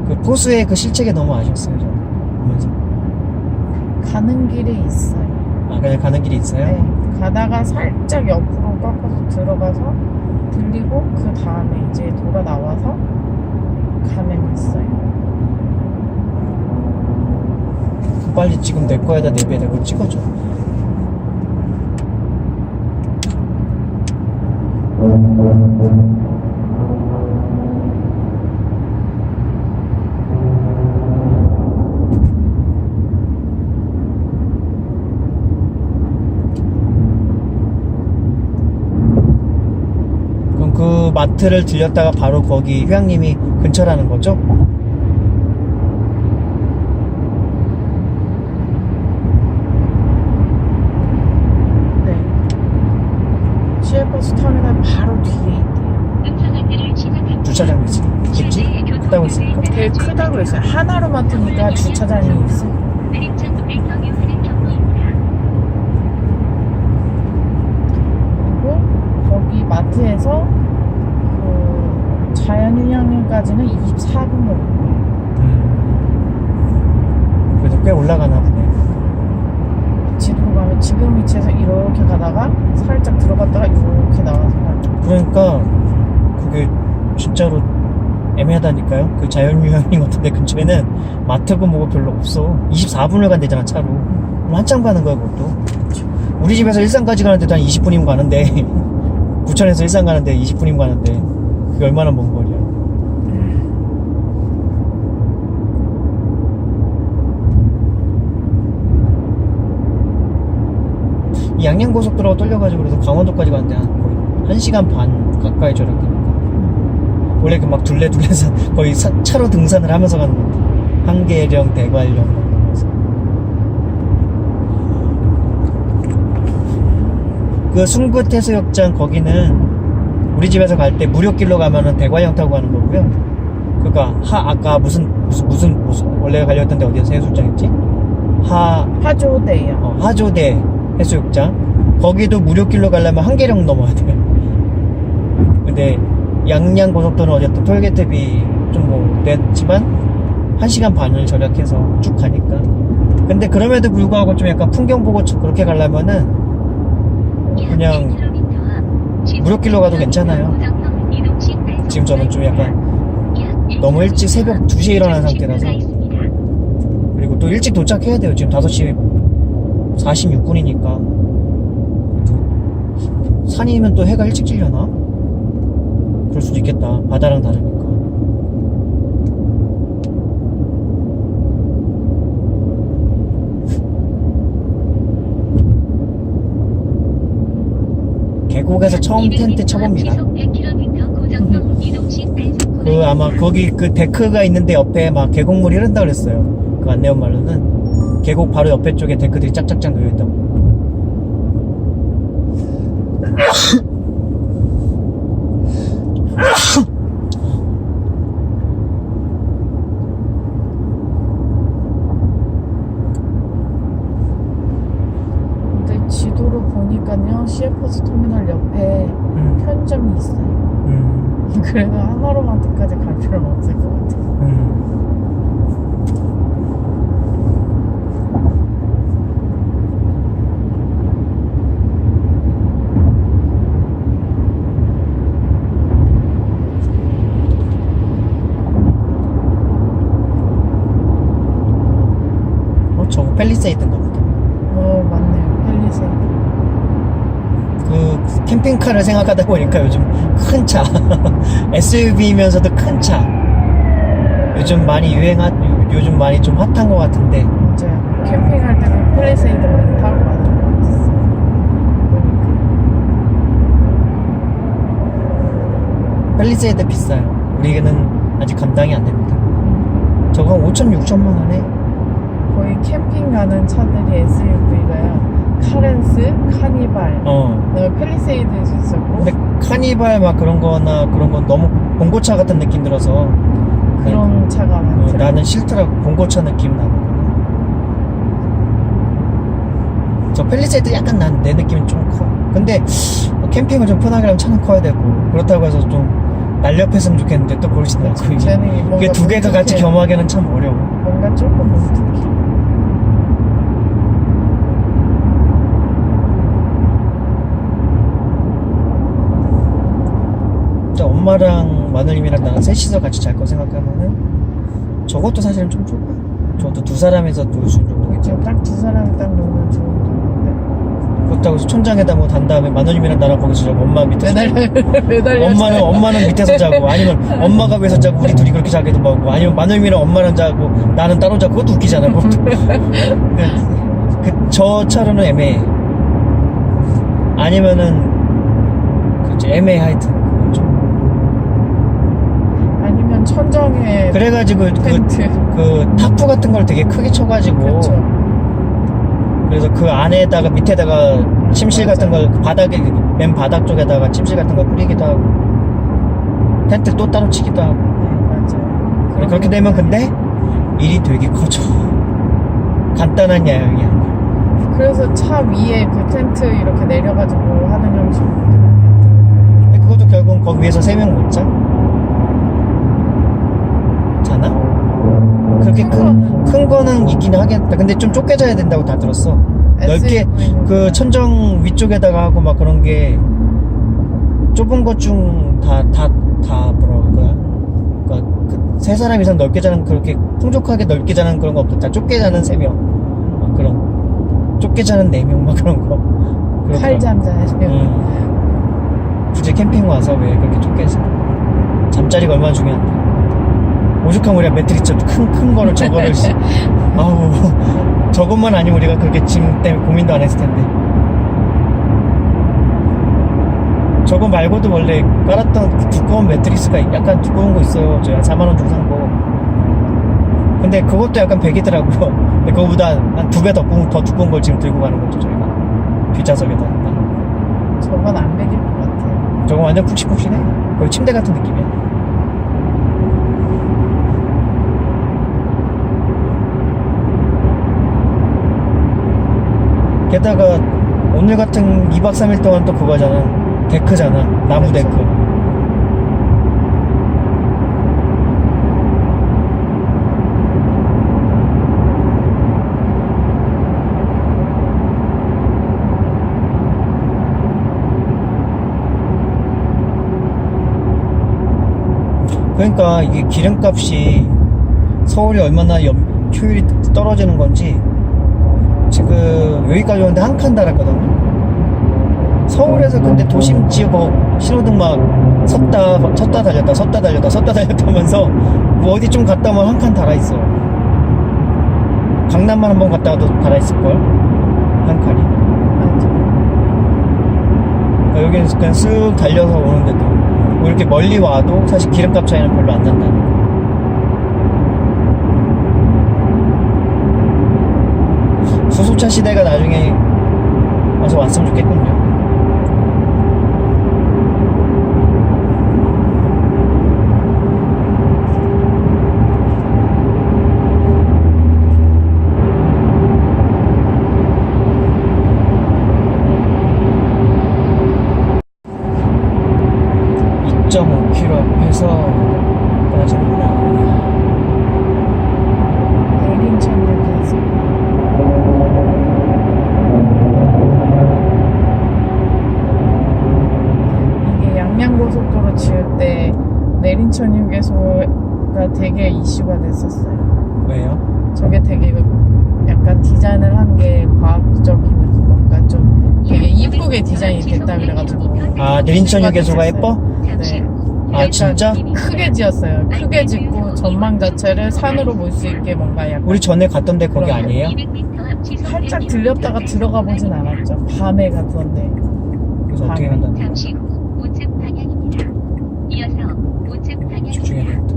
그 포수의 그 실책에 너무 아쉬웠어요. 저는 보면서. 가는 길이 있어요. 그냥 가는 길이 있어요? 네. 가다가 살짝 옆으로 꺾어서 들어가서 들리고 그 다음에 이제 돌아 나와서 가면 있어요. 빨리 지금 내 거에다 내비에다 그걸 찍어줘. 그럼 그 마트를 들렸다가 바로 거기 휴양림이 근처라는 거죠? 시외버스 터미널 바로 뒤에 있대요. 음성 안내를 시작합니다. 주차장이 있겠지? 크다고 했으니까. 되게 크다고 했어요. 하나로 마트니까 주차장이 있어요. 내림 1900 경유하는 경로입니다. 그리고 거기 마트에서 그 자연휴양림까지는 24분 걸려요. 그래도 꽤 올라가나 보네. 뒤로 가면 지금 위치에서 이렇게 가다가 살짝 들어갔다가 이렇게 나와서 가요. 그러니까 그게 진짜로 애매하다니까요. 그 자연휴양림 같은 데 근처에는 마트고 뭐고 별로 없어. 24분을 간대잖아 차로. 그럼 한참 가는 거야 그것도. 우리 집에서 일산까지 가는데도 한 20분이면 가는데 부천에서 일산 가는데 20분이면 가는데 그게 얼마나 먼 거리야. 이 양양고속도로가 뚫려가지고 그래서 강원도까지 가는데 한 거의 1시간 반 가까이 절약되니까. 원래 그 막 둘레서 거의 차로 등산을 하면서 가는 건데 한계령, 대관령 하면서. 그 숭부해수욕장 거기는 우리 집에서 갈 때 무료길로 가면은 대관령 타고 가는 거고요. 그니까 아까 무슨 무슨 원래 가려던 데 어디서 해수욕장이었지? 하조대요. 하조대 해수욕장. 거기도 무료길로 가려면 한계령 넘어야 돼. 근데 양양 고속도로는 어쨌든 톨게이트비 좀 뭐 냈지만 1시간 반을 절약해서 쭉 가니까. 근데 그럼에도 불구하고 좀 약간 풍경 보고 그렇게 가려면은 그냥 무료길로 가도 괜찮아요. 지금 저는 좀 약간 너무 일찍 새벽 2시에 일어난 상태라서. 그리고 또 일찍 도착해야 돼요. 지금 5시 46분이니까. 산이면 또 해가 일찍 질려나? 그럴 수도 있겠다. 바다랑 다르니까. 계곡에서 처음 텐트 쳐봅니다. 아마 거기 그 데크가 있는데 옆에 막 계곡물이 흐른다 그랬어요. 그 안내원 말로는 계곡 바로 옆에 쪽에 데크들이 짝짝짝 놓여있다고. 근데 지도로 보니까요, 시애버스 터미널 옆에 편의점이 있어요. 그래서 하나로마트까지 갈 필요는 없을 것 같아요. 저거 팰리세이드인가 보다. 맞네요. 팰리세이드. 그 캠핑카를 생각하다 보니까 요즘 큰 차 SUV면서도 큰 차 요즘 많이 요즘 많이 좀 핫한 것 같은데. 맞아요. 캠핑할 때는 팰리세이드 많이 타고 가는 것 같았어요. 팰리세이드 비싸요. 우리는 아직 감당이 안 됩니다. 저거 한 5천 6천만 원에 거의 캠핑 가는 차들이 SUV가요. 카렌스, 카니발, 그다음에 팰리세이드도 있었고. 근데 카니발 막 그런 건 너무 봉고차 같은 느낌 들어서 그런 차가 많더라고요. 나는 싫더라고. 봉고차 느낌 나는 거. 저 팰리세이드 약간 내 느낌이 좀 커. 근데 캠핑을 좀 편하게 하면 차는 커야 되고, 그렇다고 해서 좀 날렵했으면 좋겠는데 또 그러진 않고 이게 두 개가 같이 겸하기는 참 어려워. 뭔가 조금 뭉툭해. 진짜 엄마랑 마누님이랑 나랑 셋이서 같이 잘 거 생각하면은 저것도 사실은 좀 좁아. 저것도 두 사람이서 놀 수 있는 정도겠죠. 딱 두 사람이 딱 놀면 좋은 정도인데. 그렇다고 해서 천장에다 뭐 단 다음에 마누님이랑 나랑 거기서 자고 엄마 밑에서 자고. 매달려. 엄마는 밑에서 자고, 아니면 엄마가 위에서 자고 우리 둘이 그렇게 자기도 하고, 아니면 마누님이랑 엄마랑 자고 나는 따로 자고. 그것도 웃기잖아. 저 차로는 애매해. 아니면은 그치, 애매해. 하여튼 그건 좀. 아니면 천정에 그래가지고 텐트. 그 타프 같은 걸 되게 크게 쳐가지고, 그렇죠. 그래서 그 안에다가 밑에다가 침실 같은 걸 바닥에 맨 바닥 쪽에다가 침실 같은 걸 뿌리기도 하고, 텐트 또 따로 치기도 하고. 네, 맞아요. 그렇게 되면 근데 일이 되게 커져. 간단한 야영이 아니야. 그래서 차 위에 그 텐트 이렇게 내려가지고 하는 형식. 근데 그것도 결국은 거기 위에서 3명 못 자? 자나? 그렇게 큰 거는 있긴 하겠다. 근데 좀 좁게 자야 된다고 다 들었어. 넓게 그 천정 위쪽에다가 하고 막 그런 게 좁은 것 중 다 뭐라고 할까? 그러니까 그 세 사람 이상 넓게 자는, 그렇게 풍족하게 넓게 자는 그런 거 없고 다 좁게 자는 3명 그런, 좁게 자는 4명 막 그런 거. 칼잠 자야죠. 굳이 캠핑 와서 왜 그렇게 좁게 자? 잠자리가 얼마나 중요한데. 오죽하면 우리가 매트리스 큰 거를 저거를 아우, 저것만 아니면 우리가 그렇게 짐 때문에 고민도 안 했을 텐데. 저거 말고도 원래 깔았던 그 두꺼운 매트리스가 약간 두꺼운 거 있어요. 저희 한 4만원 주고 산 거. 근데 그것도 약간 백이더라고요. 근데 그거보다 한 2배 더 두꺼운 걸 지금 들고 가는 거죠, 저희가. 뒷좌석에다. 저건 안 먹일 것 같아요. 저거 완전 푹신푹신해. 거의 침대 같은 느낌이야. 게다가 오늘 같은 2박 3일 동안 또 그거잖아. 데크잖아. 나무 그렇죠. 데크. 그러니까 이게 기름값이 서울이 얼마나 효율이 떨어지는 건지 지금 여기까지 오는데 한 칸 달았거든요. 서울에서 근데 도심 지역 신호등 막 섰다 달렸다 하면서 뭐 어디 좀 갔다 오면 한 칸 달아있어요. 강남만 한번 갔다 와도 달아있을걸? 한 칸이. 맞아. 그러니까 여기는 그냥 쓱 달려서 오는데도 뭐 이렇게 멀리 와도 사실 기름값 차이는 별로 안 난다는 거. 수소차 시대가 나중에 와서 왔으면 좋겠군요. 앞에서 빠졌나. 내린천역에서 이게 양양고속도로 지을 때 내린천역에서가 되게 이슈가 됐었어요. 왜요? 저게 되게 약간 디자인을 한 게 과학적이면서 뭔가 좀 되게 이쁘게 디자인이 됐다 그래가지고. 아, 내린천역에서가 예뻐? 네. 아, 진짜? 크게 지었어요. 크게 짓고 전망 자체를 산으로 볼 수 있게 뭔가 약간 우리 전에 갔던 데 거기 아니에요? 살짝 들렸다가 들어가 보진 않았죠. 밤에 갔던데. 그래서 어떻게 밤에. 간다는 거야? 잠시 후 우측 방향입니다. 이어서 우측 방향입니다. 집중해야겠다.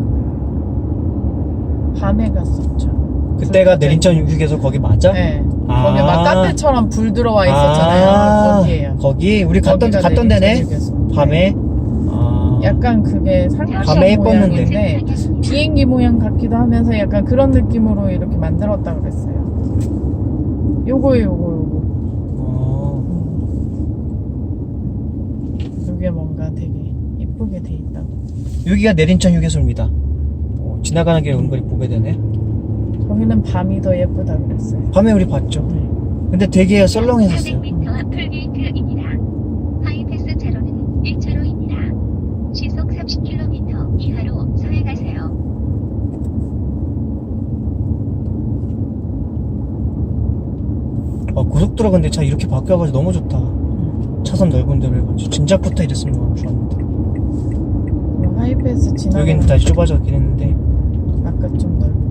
밤에 갔었죠. 그때가 내린천역에서 거기 맞아? 네. 아. 거기 막 카페처럼 불 들어와 있었잖아요. 아, 거기에요. 거기? 우리 갔던 거기가 데네? 내린천역에서. 밤에? 아. 약간 그게 밤에 삼각형 예뻤는데. 모양인데 비행기 모양 같기도 하면서 약간 그런 느낌으로 이렇게 만들었다 그랬어요. 요거. 어. 그게 뭔가 되게 이쁘게 돼 있다고. 여기가 내린천 휴게소입니다. 지나가는 길에 은근히 보게 되네. 거기는 밤이 더 예쁘다 그랬어요. 밤에 우리 봤죠. 네. 근데 되게 썰렁해졌어요. 400m 앞 풀게이트입니다. 하이패스 차로는 1차로입니다. 시속 30km 이하로 서행하세요. 고속도로 근데 차 이렇게 바뀌어가지고 너무 좋다. 차선 넓은 데로 해가지고 진작부터 이랬으면 너무 좋았는데. 하이패스 지나가. 여기는 다시 좁아졌긴 했는데 아까 좀 넓고.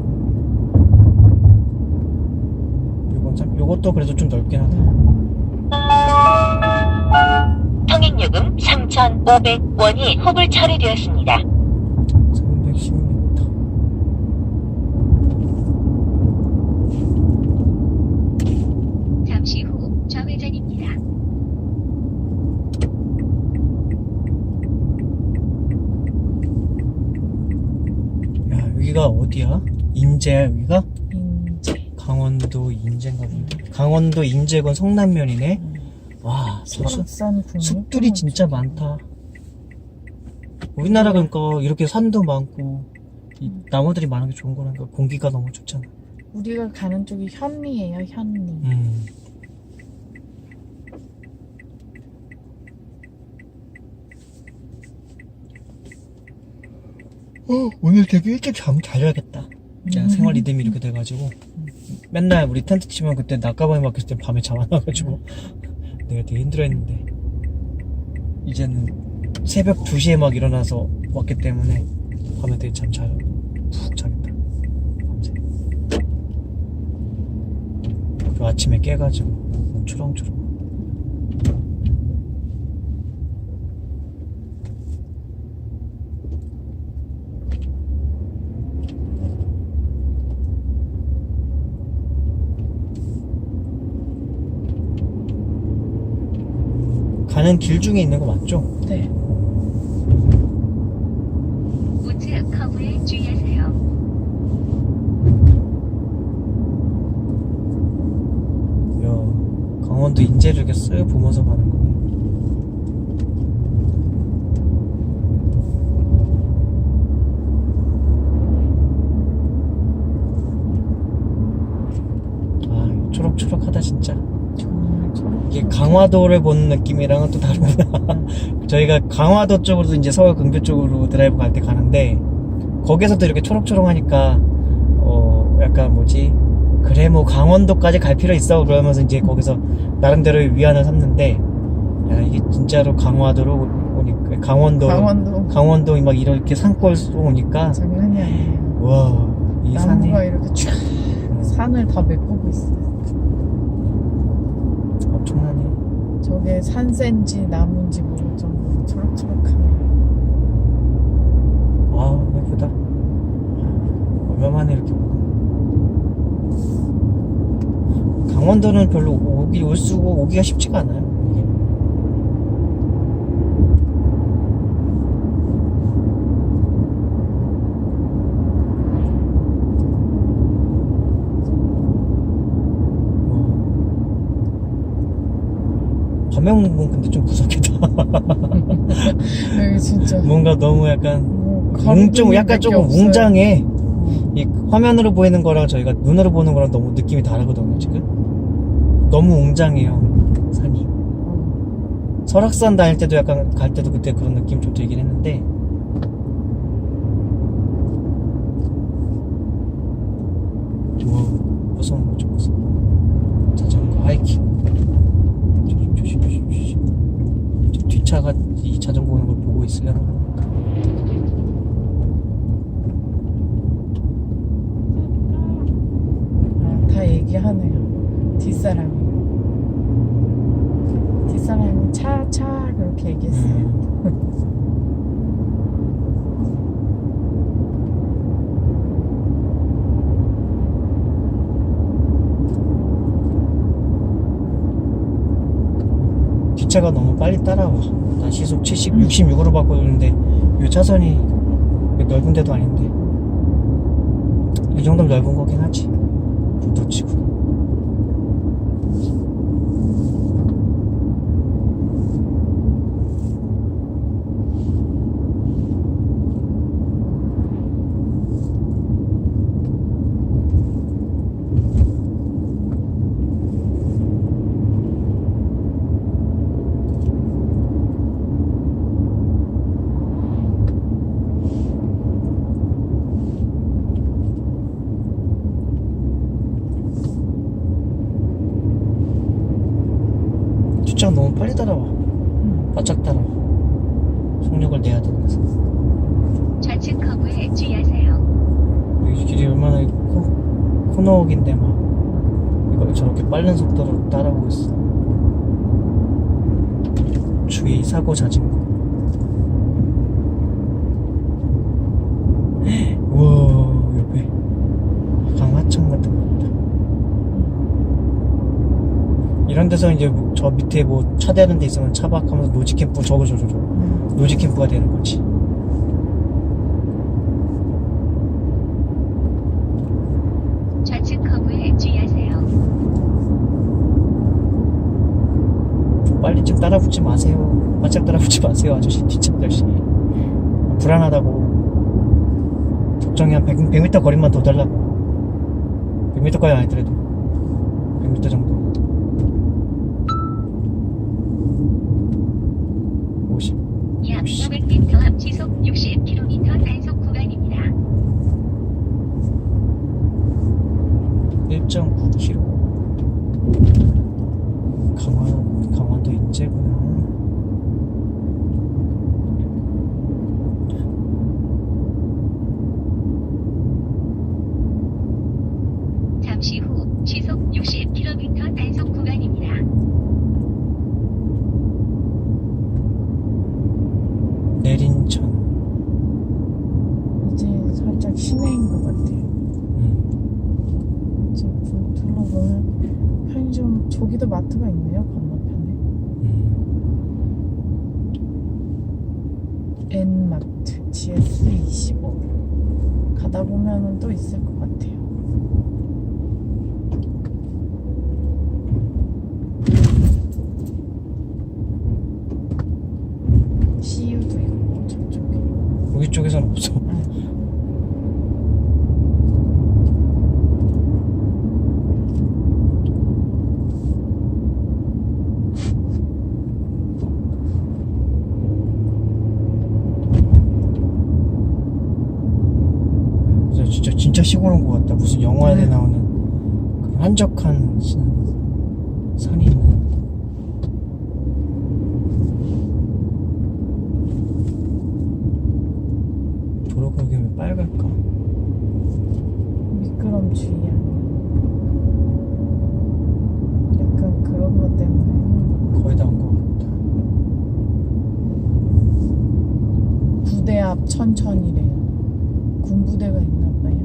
요것도 그래도 좀 넓긴 하다. 통행요금 3,500원이 허블 처리되었습니다. 310m. 잠시 후 좌회전입니다. 야, 여기가 어디야? 인제야, 여기가? 인제. 강원도 인제인가 본데. 강원도 인제군 성남면이네. 와, 설악산 국립. 숲들이 진짜 많다. 우리나라 그러니까 이렇게 산도 많고 이 나무들이 많은 게 좋은 거라니까. 공기가 너무 좋잖아. 우리가 가는 쪽이 현리예요, 현리. 오늘 되게 일찍 잠 잘 자야겠다. 그냥 생활 리듬이 이렇게 돼가지고 맨날 우리 텐트 치면 그때 낮가방에 막혔을 때 밤에 잠 안 와가지고 내가 되게 힘들어했는데 이제는 새벽 2시에 막 일어나서 왔기 때문에 밤에 되게 잠 잘 푹 자겠다. 밤새. 그리고 아침에 깨가지고 초롱초롱. 가는 길 중에 있는 거 맞죠? 네. 우측 커브에 주의하세요. 야, 강원도 인제를 이렇게 쓱 보면서 가는 거네. 아, 초록초록하다 진짜. 정말 초록. 이게 강화도를 보는 느낌이랑은 또 다르구나. 저희가 강화도 쪽으로 이제 서울 근교 쪽으로 드라이브 갈 때 가는데 거기서도 이렇게 초록초록하니까 약간 뭐지, 그래 뭐 강원도까지 갈 필요 있어 그러면서 이제 거기서 나름대로 위안을 삼는데, 야 이게 진짜로 강화도로 오니까 강원도 막 이렇게 산골 오니까 장난이 아니에요. 와, 이 산이 나무가 이렇게 쫙 산을 다 메꾸고 있어요. 엄청나네. 저게 산센지 나무인지 모를 정도로 초록초록하네. 아, 예쁘다. 얼마만에 이렇게 보고. 강원도는 별로 오기가 쉽지가 않아요. 이게. 가면 근데 좀 무섭겠다. 여기 진짜 뭔가 너무 약간 약간 조금 없어요. 웅장해. 이 화면으로 보이는 거랑 저희가 눈으로 보는 거랑 너무 느낌이 다르거든요, 지금. 너무 웅장해요, 산이. 설악산 다닐 때도 약간 갈 때도 그때 그런 느낌 좀 들긴 했는데. 우와, 무서운 거죠, 무서워. 자전거 하이킹. 조심. 저 뒷차가 이 자전거 오는 걸 보고 있으려나? 다 얘기하네요. 뒷사람이 차 그렇게 얘기했어요. 뒷차가 너무 빨리 따라와. 나 시속 66으로 바꿔주는데 이 차선이 넓은 데도 아닌데. 이 정도면 넓은 거긴 하지. 도치고. 뒷차가 너무 빨리 따라와. 바짝 따라와. 속력을 내야 되면서. 좌측 커브에 주의하세요. 여기 길이 얼마나 코너길인데 막 이걸 저렇게 빠른 속도로 따라오고 있어. 주의 사고 자전거. 우와, 옆에 강화천 같은 거 같다. 이런 데서 이제 저 밑에 뭐 차 대는 데 있으면 차박하면서 노지 캠프 저거 노지 캠프가 되는 거지. 좌측 커브에 주의하세요. 빨리 좀 따라붙지 마세요. 바짝 따라붙지 마세요, 아저씨. 뒷차 아저씨. 불안하다고. 적정히 한 100m 거리만 더 달라고. 100m까지 아니더라도 100m 정도. 50. 약 500m 앞 시속 60km 단속 구간입니다. 1.9km. 강원도 인제구나. 잠시 후 시속 60km 단속 구간입니다. 내린천. 이제 살짝 시내인 것 같아요. 지금 둘러보면 편의점, 저기도 마트가 있네요, 건너편에. N마트 GS25 가다 보면은 또 있을 것 같아요. 이쪽에서는 없어. 진짜 시골 온 것 같다. 무슨 영화에 나오는 그 한적한 산이 있는. 도로가 여기 왜 빨갈까? 미끄럼주의야. 약간 그런 것 때문에 거의 다 온 것 같다. 부대 앞 천천이래요. 군부대가 있나 봐요.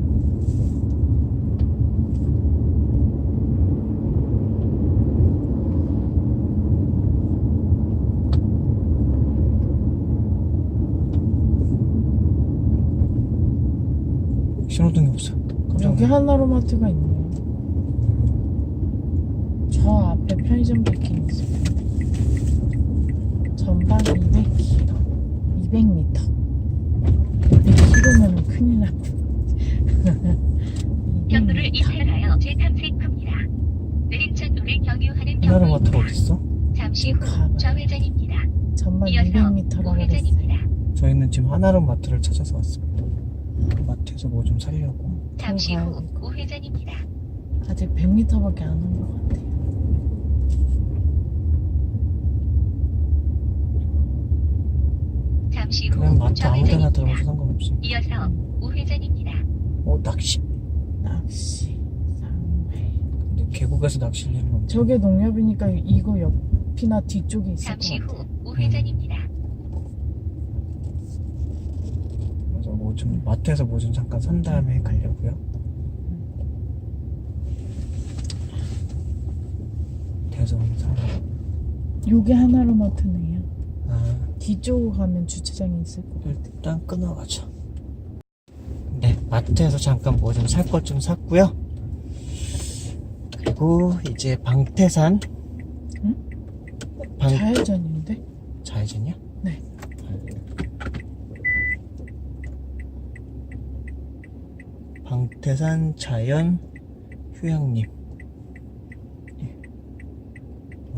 신호등이 없어. 깜짝 여기 놀랐네. 하나로마트가 있네요. 저 앞에 편의점도 있긴 있어요. 전방 200km. 200m. 100km면 큰일 났다. 경로를 이탈하여 재탐색합니다. 내린차도를 경유하는 하나로마트가 경로입니다. 어딨어? 잠시 후 좌회전입니다. 전방 이어서 200m라고 그랬어요. 우회전입니다. 저희는 지금 하나로마트를 찾아서 왔습니다. 마트에서 뭐 좀 사려고. 잠시 후 가야겠고. 우회전입니다. 아직 100m밖에 안 온 것 같아요. 잠시 후 그냥 마트 아무 데나 좌회전입니다. 들어가도 상관없어. 이어서 우회전입니다. 낚시. 낚시, 쌍회. 근데 계곡에서 낚시를 하는 건 저게 농협이니까 이거 옆이나 뒤쪽에 있을 것 잠시 후 같아요. 우회전입니다. 그래서 뭐 좀 마트에서 뭐 좀 잠깐 산 다음에 가려고요. 대성사. 요게 하나로마트네요. 아, 뒤쪽으로 가면 주차장이 있을 것 같아요. 일단 끊어가자. 네, 마트에서 잠깐 뭐 좀 살 것 좀 샀고요. 그리고 이제 방태산. 응? 좌회전인데? 좌회전이야? 네. 방태산 자연 휴양림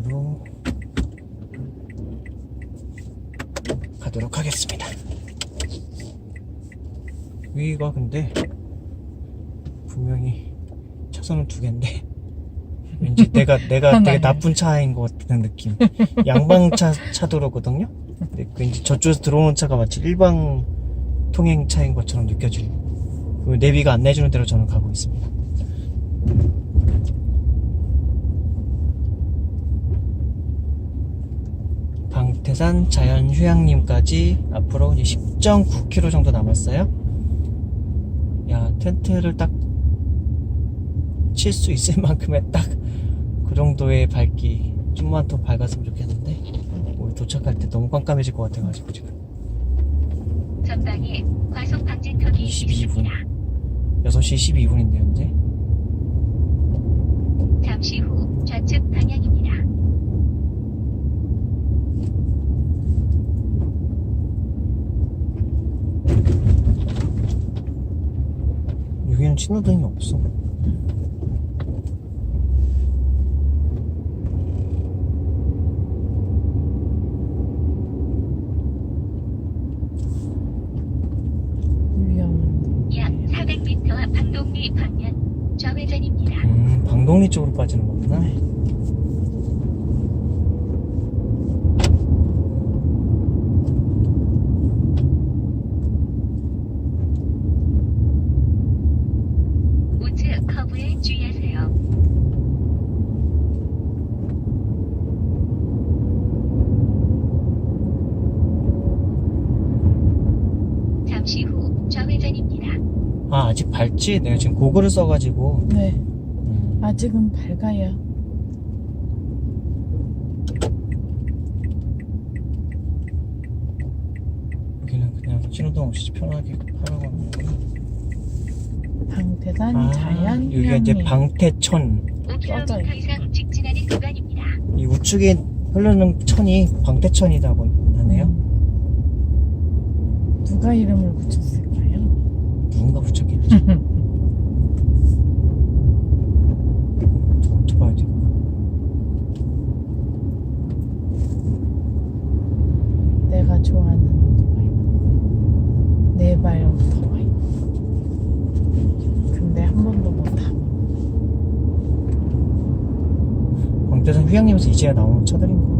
으로 가도록 하겠습니다. 여기가 근데 분명히 차선은 두 개인데 왠지 내가 되게 나쁜 차인 것 같은 느낌. 양방차 차도로거든요. 근데 왠지 저쪽에서 들어오는 차가 마치 일방 통행 차인 것처럼 느껴지고, 그리고 내비가 안내해주는 대로 저는 가고 있습니다. 방태산 자연휴양림까지 앞으로 이제 10.9km 정도 남았어요. 야, 텐트를 딱 칠 수 있을 만큼의 딱 그 정도의 밝기, 좀만 더 밝았으면 좋겠는데 우리 도착할 때 너무 깜깜해질 것 같아가지고 지금 전방에 과속 방지턱이 22분. 있습니다. 6시 12분인데 현재. 잠시 후 좌측 방향입니다. 여기는 신호등이 없어. 위험한데. 약 400m 앞 방동리 방면 좌회전입니다. 방동리 쪽으로 빠지는 거구나. 우측 커브에 주의하세요. 잠시 후 좌회전입니다. 아, 아직 밝지? 내가 지금 고글을 써가지고. 네. 아직은 밝아요. 여기는 그냥 신호등 없이 편하게 하라고 하는 거구나. 방태산 자연 여기가 이제 휴양림. 방태천. 5km 이상 직진하는 구간입니다. 이 우측에 흐르는 천이 방태천이라고 하네요. 누가 이름을 붙였을까요? 누군가 붙였겠지. 저 오토바이도 있고. 내가 좋아하는 오토바이. 네발 오토바이. 근데 한 번도 못 타고. 광대산 휴양림에서 이제야 나오는 차들인 거.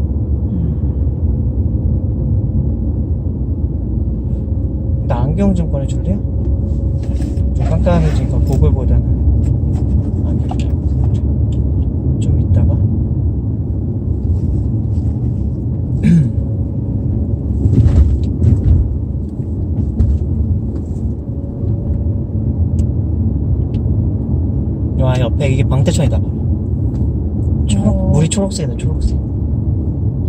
나 안경 좀 꺼내줄래요? 좀 깜깜해지니까 구글보다는. 아니, 좀 이따가. 와, 옆에 이게 방태천이다. 봐봐. 물이 초록색이다, 초록색.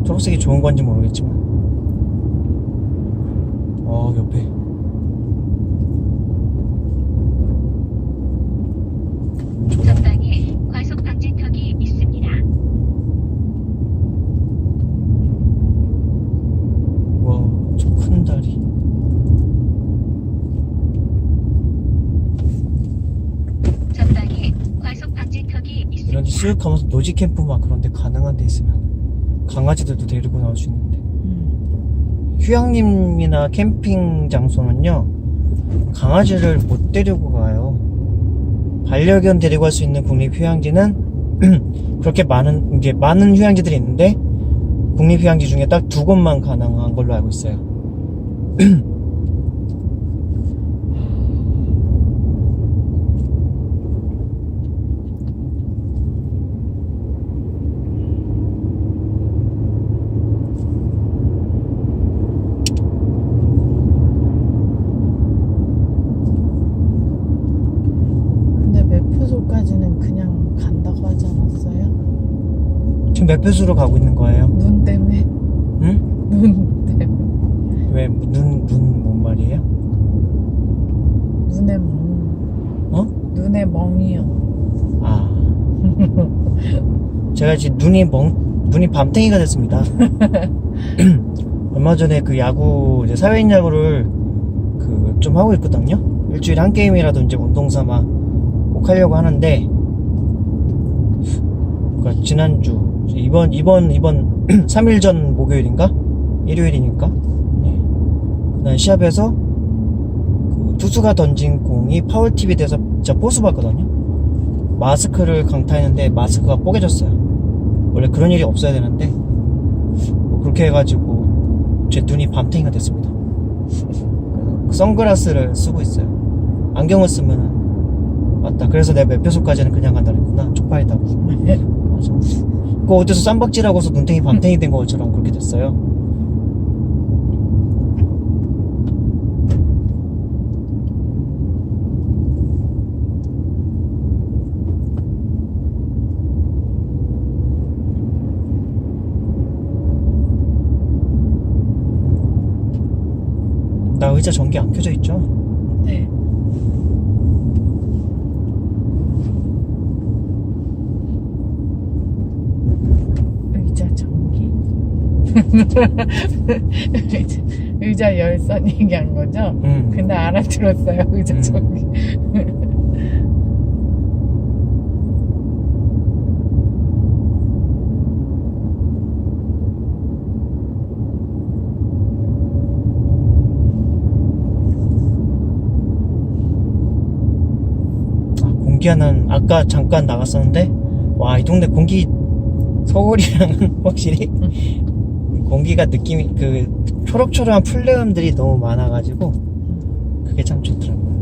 초록색이 좋은 건지 모르겠지만. 옆에. 전방에 과속 방지턱이 있습니다. 와, 저 큰 다리. 전방에 과속 방지턱이 있습니다. 이런 데 쓱 가면서 노지 캠프 막 그런 데 가능한 데 있으면 강아지들도 데리고 나올 수 있는데. 휴양림이나 캠핑 장소는요, 강아지를 못 데리고 가요. 반려견 데리고 갈 수 있는 국립휴양지는 그렇게 많은 휴양지들이 있는데, 국립휴양지 중에 딱 2곳만 가능한 걸로 알고 있어요. 근데 매표소까지는 그냥 간다고 하지 않았어요? 지금 몇 배수로 가고 있는 거예요? 눈 때문에. 응? 눈 때문에. 왜, 뭔 말이에요? 눈에 멍. 어? 눈에 멍이요. 아. 제가 지금 눈이 밤탱이가 됐습니다. 얼마 전에 그 야구, 이제 사회인 야구를 좀 하고 있거든요. 일주일에 한 게임이라도 이제 운동 삼아 꼭 하려고 하는데, 그러니까 지난주, 이번 3일 전 목요일인가? 일요일이니까. 네. 그날 시합에서 그 투수가 던진 공이 파울팁이 돼서 진짜 포수 봤거든요. 마스크를 강타했는데 마스크가 뽀개졌어요. 원래 그런 일이 없어야 되는데 그렇게 해가지고 제 눈이 밤탱이가 됐습니다. 선글라스를 쓰고 있어요. 안경을 쓰면은 맞다. 그래서 내가 매표소까지는 그냥 간다 그랬구나. 쪽팔리다고. 맞아. 그 어디서 쌈박질하고서 눈탱이 밤탱이 된 것처럼 그렇게 됐어요. 나 의자 전기 안 켜져 있죠? 네. 의자 전기? 의자 열선 얘기한 거죠? 근데 알아들었어요. 의자 전기. 공기하는 아까 잠깐 나갔었는데 와, 이 동네 공기 서울이랑은 확실히 공기가 느낌이 그 초록초록한 풀네음들이 너무 많아가지고 그게 참 좋더라고요.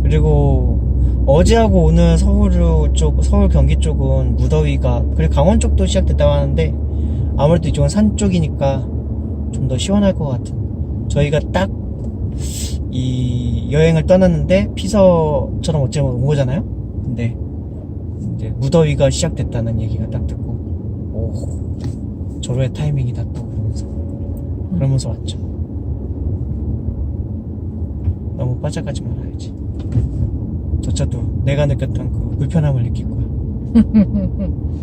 그리고 어제하고 오늘 서울 경기 쪽은 무더위가, 그리고 강원 쪽도 시작됐다고 하는데 아무래도 이쪽은 산 쪽이니까 좀 더 시원할 것 같은. 저희가 딱 이 여행을 떠났는데 피서처럼 어쩌면 온 거잖아요. 근데 이제 무더위가 시작됐다는 얘기가 딱 듣고, 오, 절호의 타이밍이다 또 그러면서 왔죠. 너무 빠져가지 말아야지. 저차도 내가 느꼈던 그 불편함을 느낄 거야.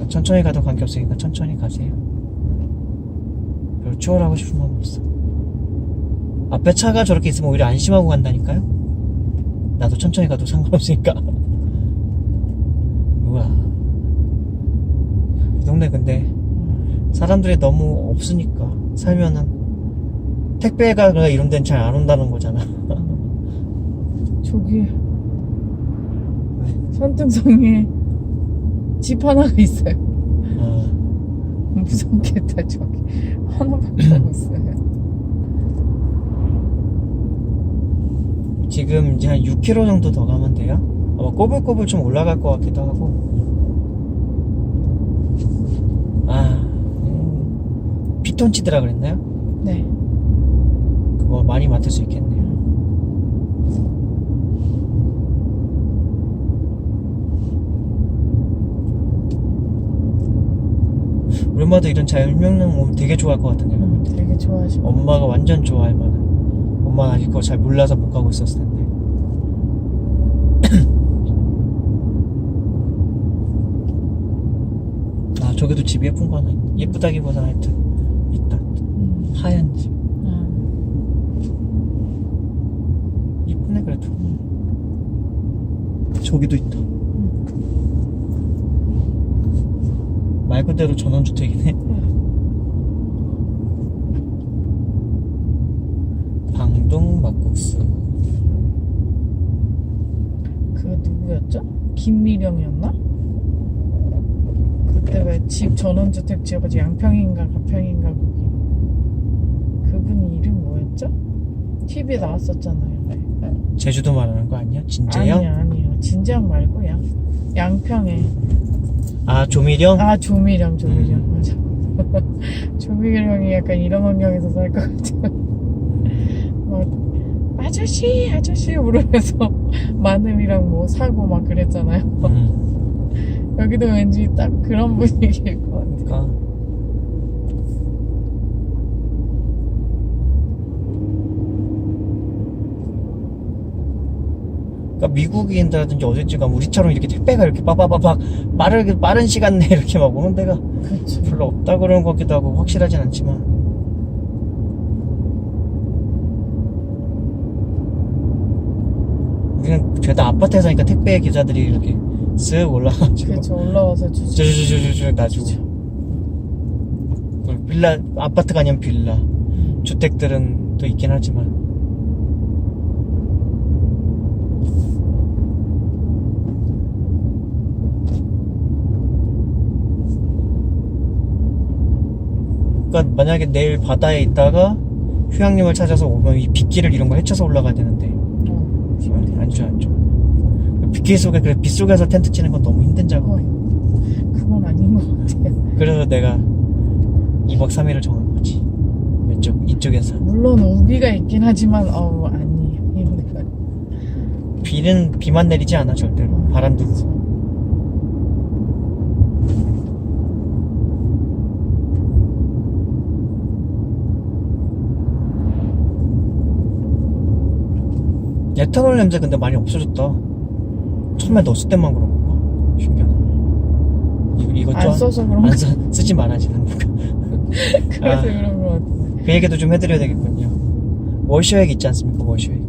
천천히 가도 관계없으니까 천천히 가세요. 별로 추월하고 싶은 마음 없어. 앞에 차가 저렇게 있으면 오히려 안심하고 간다니까요. 나도 천천히 가도 상관없으니까. 우와, 이 동네 근데 사람들이 너무 없으니까 살면은 택배가 이런 데는 잘 안 온다는 거잖아. 저기 산등성에 집 하나가 있어요. 무섭겠다. 저기 하나밖에 없어요. 지금 이제 한 6km 정도 더 가면 돼요. 아마 꼬불꼬불 좀 올라갈 것 같기도 하고. 피톤치드라 그랬나요? 네. 그거 많이 맡을 수 있겠네요. 우리 엄마도 이런 자연휴양림 오면 되게 좋아할 것 같은데요. 되게 좋아하시고. 엄마가 완전 좋아할 만한. 엄마는 아직 그거 잘 몰라서 못 가고 있었을 텐데. 저기도 집 예쁜 거 하나 있다. 예쁘다기보다 하여튼 있다. 하얀 집. 이쁘네 그래도. 저기도 있다. 말 그대로 전원주택이네. 방동 막국수. 그거 누구였죠? 김미령이었나? 그때 왜 집 전원주택 지어가지고 양평인가 가평인가 거기 그분 이름 뭐였죠? TV에 나왔었잖아요. 제주도 말하는 거 아니야? 진재영? 아니요 진재영 말고요. 양평에 조미령? 조미령 맞아. 조미령이 약간 이런 환경에서 살 것 같아. 막 아저씨 부르면서 마늘이랑 뭐 사고 막 그랬잖아요. 여기도 왠지 딱 그런 분위기일 것 같아. 그러니까 미국인들라든지 어딜지 가면 우리처럼 이렇게 택배가 이렇게 빠바바박 빠른 시간 내에 이렇게 막 오는 데가 그렇죠. 별로 없다 그러는 것 같기도 하고 확실하진 않지만 우리는 죄다 아파트에 사니까 택배 기사들이 이렇게 쓱 올라가지고 그렇죠. 올라와서 주죠. 쭈쭈쭈쭈 놔주고 빌라 아파트가 아니면 빌라 주택들은 또 있긴 하지만 그러니까 만약에 내일 바다에 있다가 휴양림을 찾아서 오면 이 빗길을 이런 거 헤쳐서 올라가야 되는데 안 좋아. 빗길 속에 그래 빗속에서 텐트 치는 건 너무 힘든 작업이야. 그건 아닌 것 같아요. 그래서 내가 2박 3일을 정한 거지. 이쪽에서. 물론 우비가 있긴 하지만 아니에요. 힘들어요. 비만 내리지 않아 절대로. 바람도 불고. 에탄올 냄새 근데 많이 없어졌다. 처음에 넣었을 때만 그런 건가? 신기하다. 이거 안 써서 그런 거 쓰지 말아지. 그래서 그런 거 같은데. 그 얘기도 좀 해드려야 되겠군요. 워셔액 있지 않습니까? 워셔액.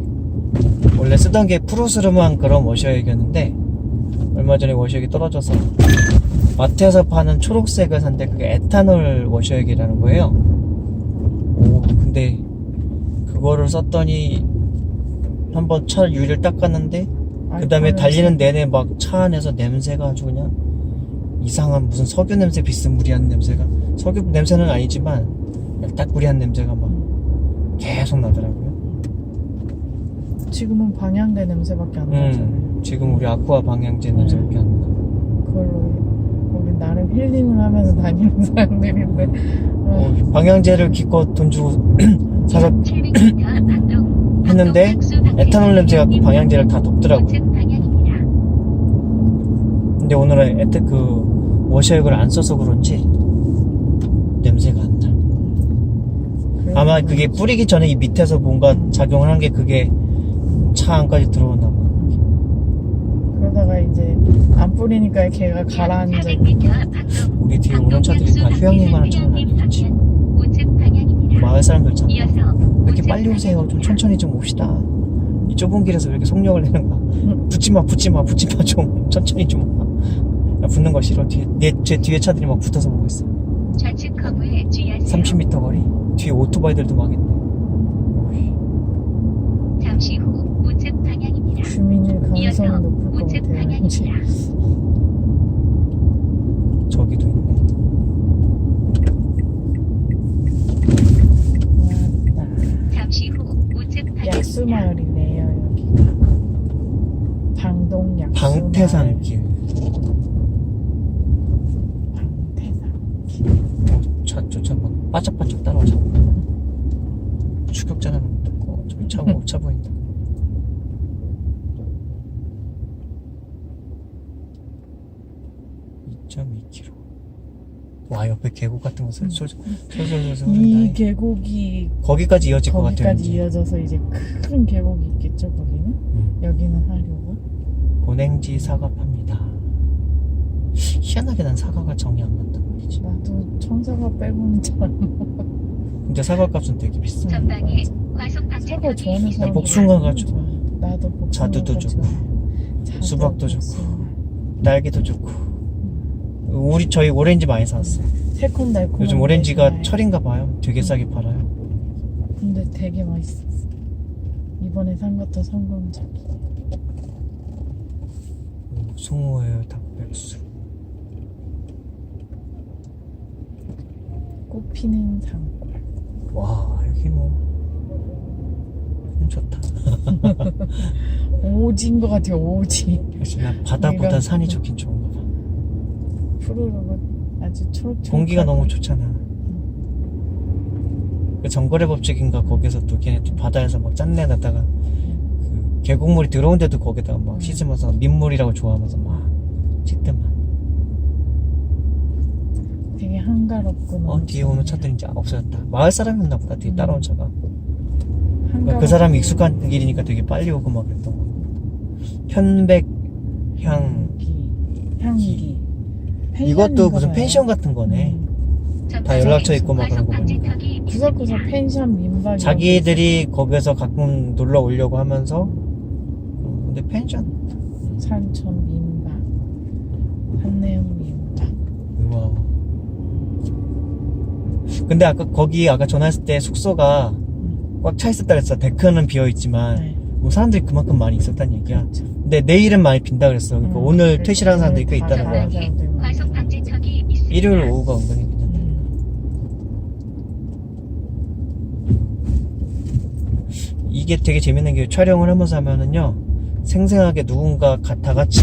원래 쓰던 게 프로스름한 그런 워셔액이었는데 얼마 전에 워셔액이 떨어져서 마트에서 파는 초록색을 샀는데 그게 에탄올 워셔액이라는 거예요. 근데 그거를 썼더니 한번 차 유리를 닦았는데 그 다음에 달리는 내내 막 차 안에서 냄새가 아주 그냥 이상한 무슨 석유 냄새 비스무리한 냄새가 석유 냄새는 아니지만 딱구리한 냄새가 막 계속 나더라고요. 지금은 방향제 냄새밖에 안 나잖아요. 지금 우리 아쿠아 방향제 냄새밖에 안 나. 그걸로 우리 나름 힐링을 하면서 다니는 사람들인데 방향제를 기껏 돈 주고 사서 700m 방동 했는데 에탄올 냄새가 그 방향제를 다 덮더라고요. 근데 오늘은 그 워셔액을 안 써서 그런지 냄새가 안 나. 아마 그게 뿌리기 전에 이 밑에서 뭔가 작용을 한 게 그게 차 안까지 들어왔나 봐. 그러다가 이제 안 뿌리니까 걔가 가라앉아. 우리 뒤에 오는 차들이 다 휴양림 가는 차는 아니겠지. 마을 사람들처럼 이어서 왜 이렇게 빨리 오세요? 좀 천천히 좀 옵시다. 이 좁은 길에서 왜 이렇게 속력을 내는 거야? 붙지마 좀 천천히 좀 와. 나 붙는 거 싫어. 제 뒤에 차들이 막 붙어서 보고 있어. 좌측 커브에 주의하세요. 30m 거리. 뒤에 오토바이들도 막 있네. 오이. 잠시 후 우측 방향입니다. 주민일 이어서 가능성이 높을 것 우측 같아요. 왠지. 방향입니다. 저기도 있네. 왔다. 잠시 후 우측 방향입니다. 약수마을이네요 여기가. 방동 약수마을. 방태산길. 방태산. 차 막 바짝바짝 따라오자. 추격자라는 것도 있고 저기 차가 차 보인다. 2.2km. 와 옆에 계곡 같은 거 솔솔솔솔 이 계곡이 거기까지 이어질 것 같아요. 거기까지 이어져서 이제 큰 계곡이 있겠죠 거기는? 여기는 하려고. 고냉지 사과 팝니다. 희한하게 난 사과가 정이 안 맞단 말이지. 나도 청사과 빼고는 잘 안 먹어. 근데 사과 값은 되게 비싸. 전방에 과속 사과 방지턱이 좋아하는 있습니다. 사람 복숭아가 좋아. 나도 복숭아가 자두도 좋고, 좋아해. 자두, 수박도 좋고. 복숭아. 딸기도 좋고. 저희 오렌지 많이 사왔어요. 새콤달콤한 요즘 게 오렌지가 좋아해. 철인가 봐요. 되게 싸게 팔아요. 근데 되게 맛있었어. 이번에 산 것도 성공적이. 송어회 닭백수. 꽃피는 산골. 와 여기 뭐 좋다. 오지인 것 같아요. 오지. 역시 난 바다보다 내가- 산이 좋긴 좋은가 봐. 푸르르고 아주 초록초록. 공기가 너무 좋잖아. 그 정거래 법칙인가 거기서 또 걔네 또 바다에서 막 짠내 나다가 그 계곡물이 들어온데도 거기다가 막 씻으면서 민물이라고 좋아하면서 막 씻더만. 되게 한가롭고 너무 뒤에 오는 좋네요. 차들이 이제 없어졌다. 마을 사람이었나 보다. 뒤에 따라온 차가. 한가롭고 그 사람이 익숙한 길이니까 되게 빨리 오고 막 그랬던 거. 편백향. 향기. 이것도 무슨 펜션 같은 거네. 다 연락처 있고 막 그런 거 보니까. 구석구석 펜션 민박. 자기들이 거기서 가끔 놀러 오려고 하면서 근데 펜션. 산천 민박. 한내음 민박. 우와. 근데 아까 전화했을 때 숙소가 꽉 차 있었다 그랬어. 데크는 비어 있지만 네. 뭐 사람들이 그만큼 많이 있었다는 얘기야. 그렇죠. 근데 내일은 많이 빈다 그랬어. 그러니까 오늘 퇴실하는 사람들이 꽤 있다는 거야. 과속 방지턱이 있습니다. 일요일 오후가 은근히 괜찮다. 이게 되게 재밌는 게 촬영을 하면서 하면은요 생생하게 누군가 다 같이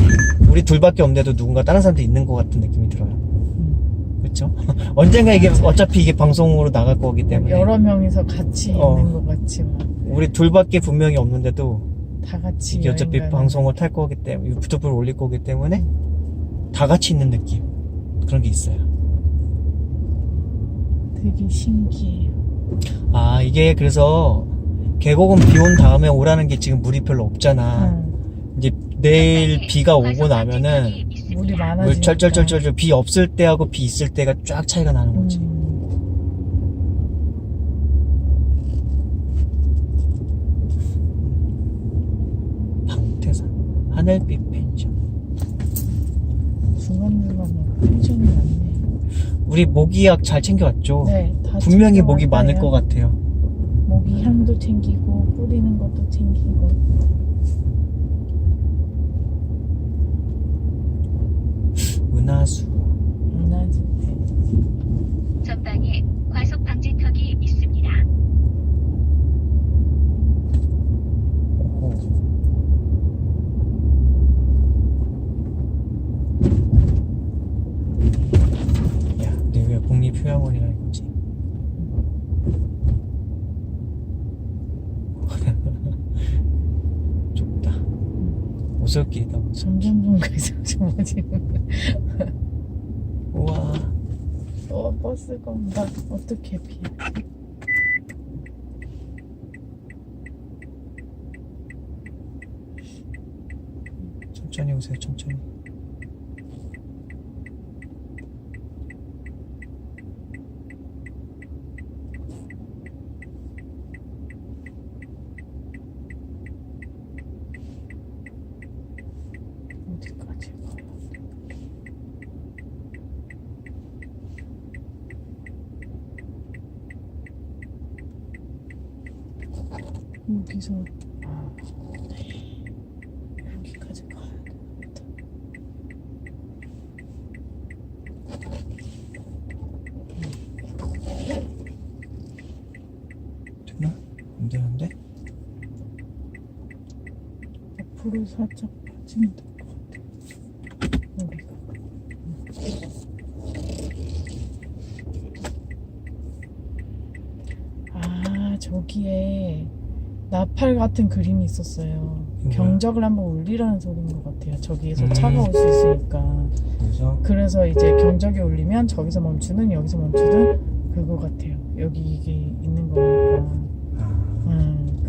우리 둘밖에 없는데도 누군가 다른 사람들이 있는 것 같은 느낌이 들어요. 그렇죠? 언젠가 이게 어차피 이게 방송으로 나갈 거기 때문에 여러 명이서 같이 있는 것 같지만 우리 둘밖에 분명히 없는데도 다 같이 이게 어차피 여행 가는 방송을 탈 거기 때문에 유튜브를 올릴 거기 때문에 다 같이 있는 느낌 그런 게 있어요. 되게 신기해요. 아 이게 그래서 계곡은 비 온 다음에 오라는 게 지금 물이 별로 없잖아. 이제 내일 비가 오고 나면은 물이 많아지니까. 물 쩔쩔쩔쩔 비 없을 때하고 비 있을 때가 쫙 차이가 나는 거지. 방태산 하늘빛 펜션. 중간중간 펜션이 많네요. 우리 모기약 잘 챙겨왔죠? 네, 다 분명히 챙겨왔어요. 모기 많을 것 같아요. 모기 향도 챙기고 뿌리는 것도 챙기고. 은하수. 문화집회. 전방에 과속 방지턱이 있습니다. 오호. 야, 근데 왜 국립휴양원이라 이거지? 좁다. 오솔길이다. 점점 갈수록 좁아지는. 우와. 버스가 온다. 어떻게 피해? 천천히 오세요, 천천히. 여기서 네. 여기까지 가야 되겠다. 되나? 안 되는데? 앞으로 살짝 빠지면 될 것 같아. 여기가. 아, 저기에 나팔 같은 그림이 있었어요. 경적을 한번 울리라는 소리인 것 같아요. 저기에서 차가 올 수 있으니까. 그래서 이제 경적이 울리면 저기서 멈추는, 여기서 멈추는 그거 같아요. 여기 이게 있는 거니까.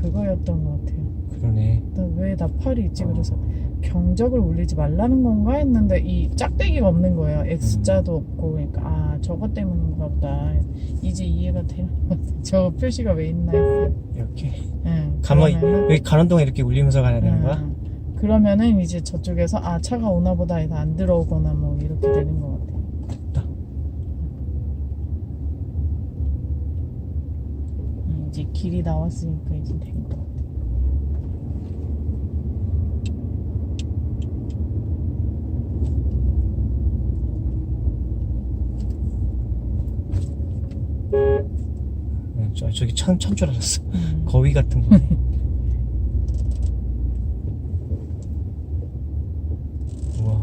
그거였던 것 같아요. 그러네. 왜 나팔이 있지? 그래서 경적을 울리지 말라는 건가 했는데 이 짝대기가 없는 거예요. X자도 없고. 그러니까 아, 저것 때문인가 보다. 이제 이해가 되는 것 같아요. 저 표시가 왜 있나 했어요. 이렇게. 그러면은, 여기 가는 동안 이렇게 울리면서 가야 되는 거야? 그러면은 이제 저쪽에서 아, 차가 오나 보다 해서 안 들어오거나 뭐 이렇게 되는 것 같아요. 됐다. 이제 길이 나왔으니까 이제 된 것 같아요. 저기 천 줄 알았어. 거위 같은 거네. 우와.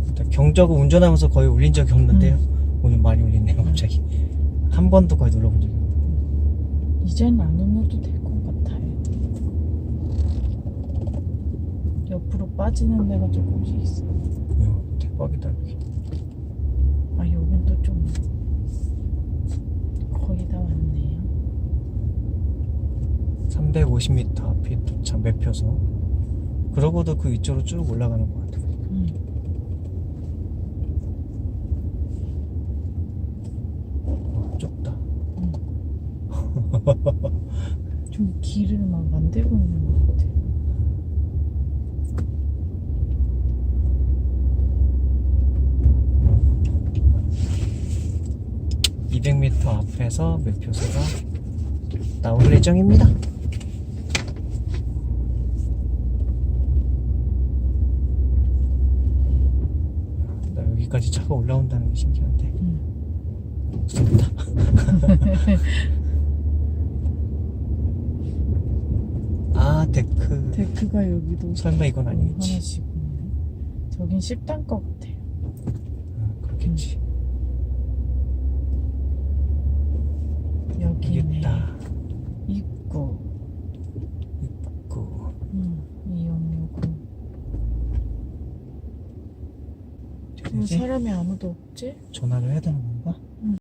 일단 경적을 운전하면서 거의 울린 적이 없는데요. 오늘 많이 울리네요, 갑자기. 한 번도 거의 눌러본 적이 없어요. 이제는 안 눌러도 될 것 같아요. 옆으로 빠지는 데가 조금씩 있어요. 이야, 대박이다, 여기. 아, 여긴 또 좀 거의 다 왔네요. 350m 앞에 도착, 매표소. 그러고도 그 위쪽으로 쭉 올라가는 것 같아요. 와, 좁다. 좀 길을 막 만들고 있는 것 같아요. (200m) 앞에서 매표소가 나올 예정입니다. 나 여기까지 차가 올라온다는 게 신기한데. 무섭다. 아, 데크가 여기도 설마 이건 아니겠지? 하나씩 있네. 저긴 10단 것 같아요. 그렇겠지. 여기네. 있다. 입구. 이용료금. 왜 되지? 사람이 아무도 없지? 전화를 해야 되는 건가?